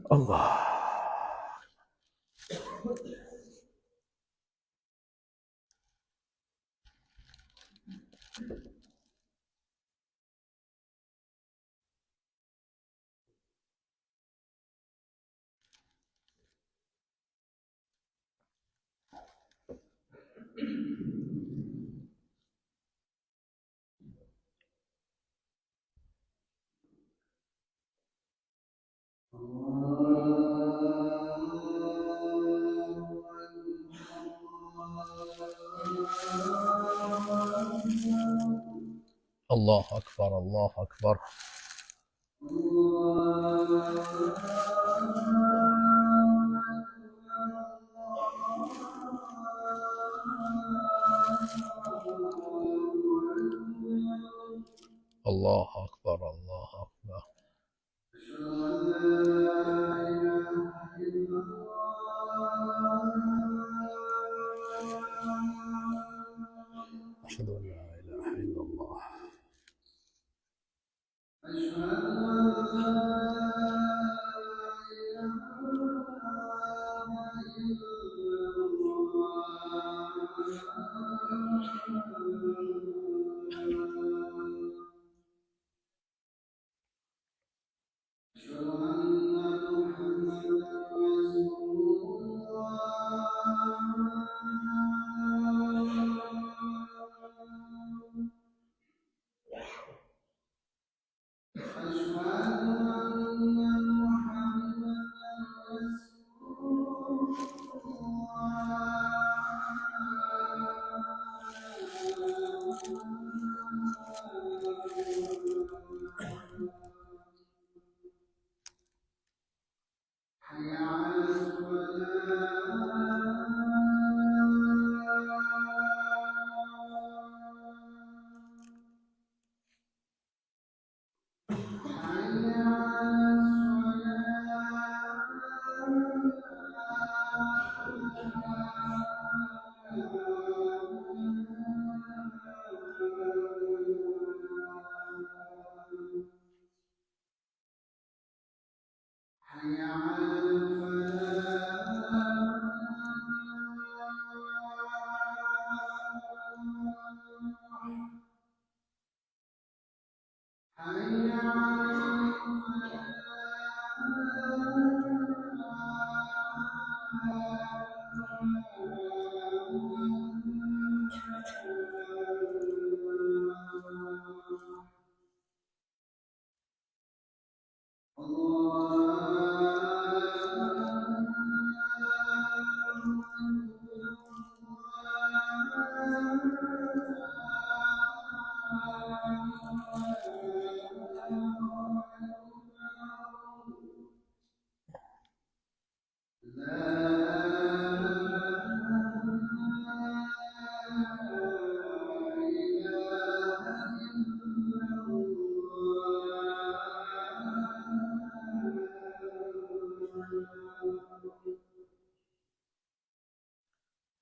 Allah. الله أكبر الله أكبر. الله أكبر الله أكبر. أشهد أن لا إله إلا الله.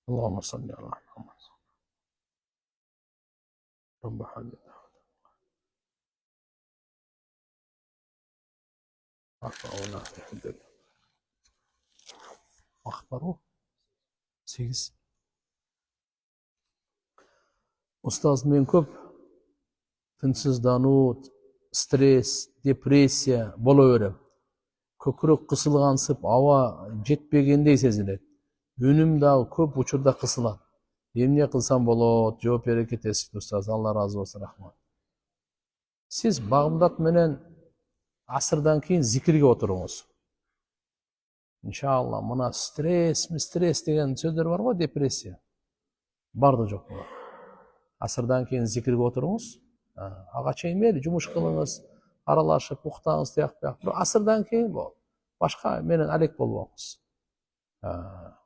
اللهم صل على محمد رب حبيبي أخبرونا في حد أخبروه 8. Ustoz, men ko'p tinchsizlanib, stress, depressiya bo'laverib, ko'krak qisilg'ansib, havo jetpegandek seziladi. Önüm dagı ko'p uchurda qisiladi. Emne qilsam bo'ladi? Javob berib ketasiz, ustoz. Alloh razı olsun, rahmat. Siz Bag'dod menen asrdan keyin zikrga o'tiringiz. İnşallah buna stres degan so'zlar bor-ku, depressiya. Barda yo'q bu. Asrdan keyin zikrga o'tiringiz. Agacha mayli jumush qiling'iz, aralashib, uxtang'iz, deyapti. Bir asrdan keyin bu. Boshqa menen alek bo'lmoqsiz.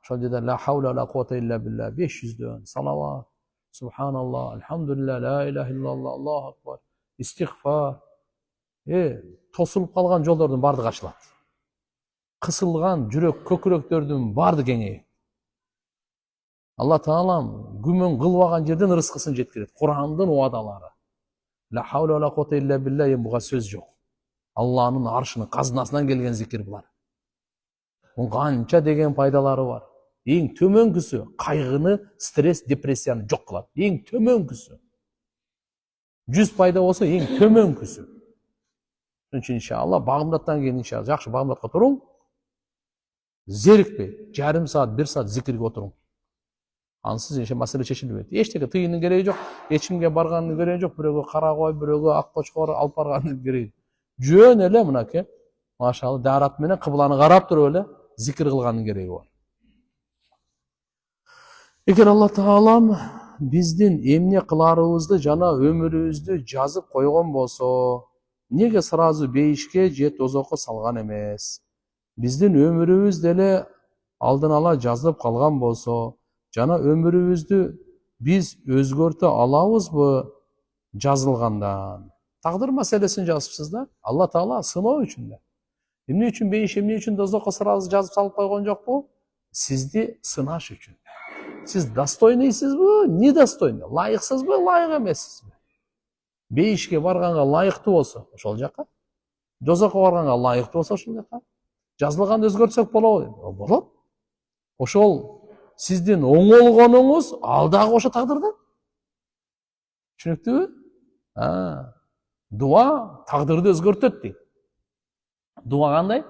Şöyle la havle la kuvvete illa billah 500 dön salavat, subhanallah, elhamdülillah, la ilahe illallah, Allahu akbar, istiğfar. Tosulup kalgan yollardan bardı açıladi. Kısılgan jürek, köküreklerden bardı kengeyip. Allah Taalam gümün kılvagan yerden rızkısını jetkirет. Kur'an'dan o adaları. La havle la kuvvete illa billah buga söz yok. Allah'ın arşının kaznasından gelgen zikir bular. Qancha degan foydalari bor. Eng tömönküsü qayg'ini, stress, depressiyani yo'q qiladi. Eng tömönküsü. 100 foyda olsa eng tömönküsü. Shuning uchun inshaalloh Bag'doddan keyin inshaalloh yaxshi Bag'dodga turing. Zerikpey, yarım saat, 1 saat zikrga o'tiring. Ansız inshaalloh masala chechilmaydi. Hech nega tiyinning keragi yo'q, hechimga borganning keragi yo'q, birovga qara qo'y, birovga oq qo'chqor olib borganning keragi. Jo'n ele bunaki. Maşallah darat menen qiblani qarab turib ele zikr qilganning keragi bor. Эгер Алла Таалам биздин эмне кыларыбызды жана өмүрүбүздү жазып койгон болсо, неге сразу бейишке же тозокко салган эмес? Биздин өмүрүбүз деле алдын ала жазылып калган болсо, жана өмүрүбүздү биз өзгөртө алабызбы жазылгандан? Тагдыр маселесин жазыпсыздар. Алла Таала сыноо үчүн да. Эмне үчүн бейиш, эмне үчүн тозокко сразу жазып салып койгон жокпу? Сизди сынаш үчүн. Сиз достойныйсызбы, недостойный, лайыксызбы, лайык эмессизби? Бейишке барганга лайыктуу болсо, ошол жака. Тозокко барганга лайыктуу болсо, ошол жака. Жазылганды өзгөртсөк болобу? Болот. Ошол сиздин оңолгонуңуз ал дагы ошо тагдырда. Түшүнүктүүбү? Дуа тагдырды өзгөртөт дейт. Дуа кандай?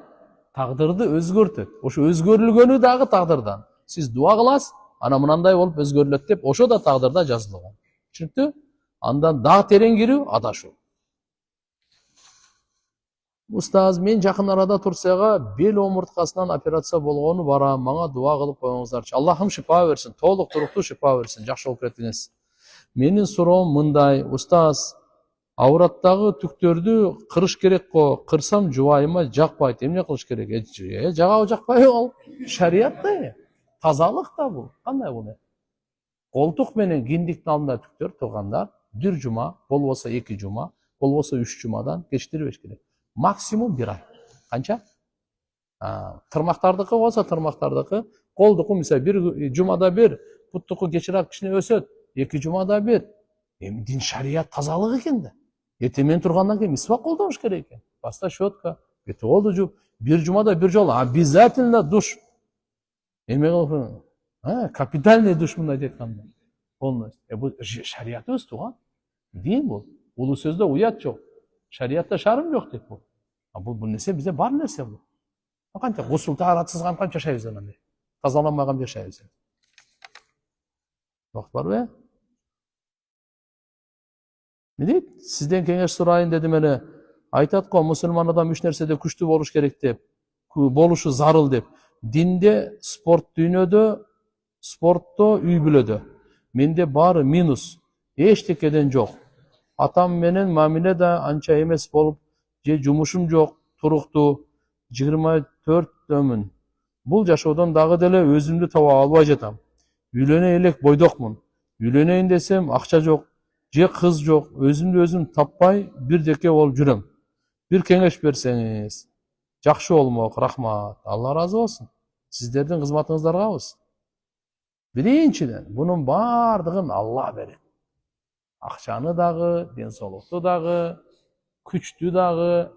Тагдырды өзгөртөт. Ошо өзгөрүлгөнү дагы тагдырдан. Сиз дуа кыласыз, ана мынандай болуп өзгөрүлөт деп, ошо да тагдырда жазылган. Түшүнүктү? Андан дагы терең кирүү адашуу. Устаз, мен жакын арада Турцияга бел омурткасынан операция болгону барам. Мага дуа кылып коюңуздарчы. Аллахым шифа берсин, толук туруктуу шифа берсин. Жакшы болуп кетиңиз. Менин суроом мындай, устаз, авраттагы түктөрдү кырыш керек го. Кырсам жубайыма жакпайт. Эмне кылыш керек? Жагабы жакпайбы ал? Шарият да. Тазалык да бул. Кандай бул? Колтук менен киндиктин алдында түктөр тургандар бир жума, болбосо 2 жума, болбосо 3 жумадан кечиктирбеш керек. Максимум 1 ай. Канча? Тырмактардыкы болсо тырмактардыкы, колдуку мисалы бир жумада бир, буттуку кечирээк кичине өсөт, 2 жумада бир. Эми дин шарият тазалык экен да. Эртең тургандан кийин мисвак колдонуш керек экен. Баста щетка, бети колду жууп, бир жумада бир жолу обязательно душ. Эме кылып, капитальный душ мындай айтканда. Полностью. Бул шариятыбыз туган. Дин бул. Улуу сөздө уят жок. Шариятта шарым жок дейт бул. Бул нерсе бизде бар нерсе бул. Канча гусул тааратсыз канча жашайбыз анда. Тазаланбаган жашайбыз. Вакыт барбы? Не дейт? Сизден кеңеш сурайын дедим эле. Айтат го, мусулман адам 3 нерседе күчтүү болуш керек деп, болушу зарыл деп. Динде, спорт дүйнөдө, спортто, үй бүлөдө. Менде баары минус. Эчтекеден жок. Атам менен мамиле да анча эмес болуп, же жумушум жок, туруктуу, 24-дөмүн. Бул жашоодон дагы деле өзүмдү таба албай жатам. Үйлөнө элек бойдокмун. Үйлөнөйүн десем акча жок, же кыз жок, өзүмдү өзүм таппай бирдеке болуп жүрөм. Бир кеңеш берсеңиз. Жакшы болмок, рахмат. Алла разы болсун. Сиздердин кызматыңыздаргабыз. Биринчиден, бунун бардыгын Алла берет. Акчаны дагы, денсаулыкту дагы, күчтү дагы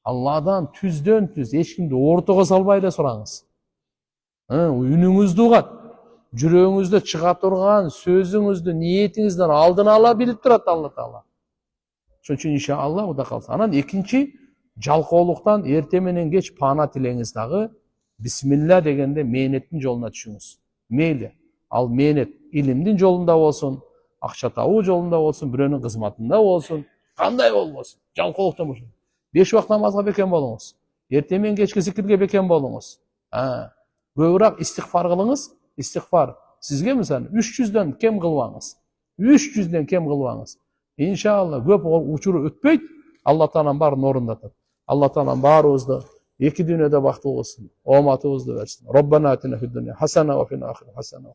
Алладан түздөн түз, эч кимди ортого салбай эле сураңыз. Үнүңүздү угат, жүрөгүңүздө чыга турган сөзүңүздү, ниетиңизден алдын ала билип турат Алла Таала. Ошон үчүн иншалла Кудай калса. Анан экинчи, жалкоолуктан эрте менен кеч паана тилеңиз дагы. Бисмилла дегенде мээнеттин жолуна түшүңүз. Мейли, ал мээнет илимдин жолунда болсун, акча табуу жолунда болсун, бирөөнүн кызматында болсун, кандай болбосун, жалкоолуктан болсун. 5 убакыт намазга бекем болуңуз. Эрте менен кечки зикирге бекем болуңуз. Көбүрөөк истигфар кылыңыз. Истигфар сизге мисалы 300дөн кем кылбаңыз. 300дөн кем кылбаңыз. Иншалла көп учуру өтпөйт. Алла Таалам баарын орундатат. Алла Таалам баарыбызды эки дүйнөдө бактылуу кылсын. Ооматыбызды берсин. Роббана атина фид дуния хасана ва фил ахирати хасана.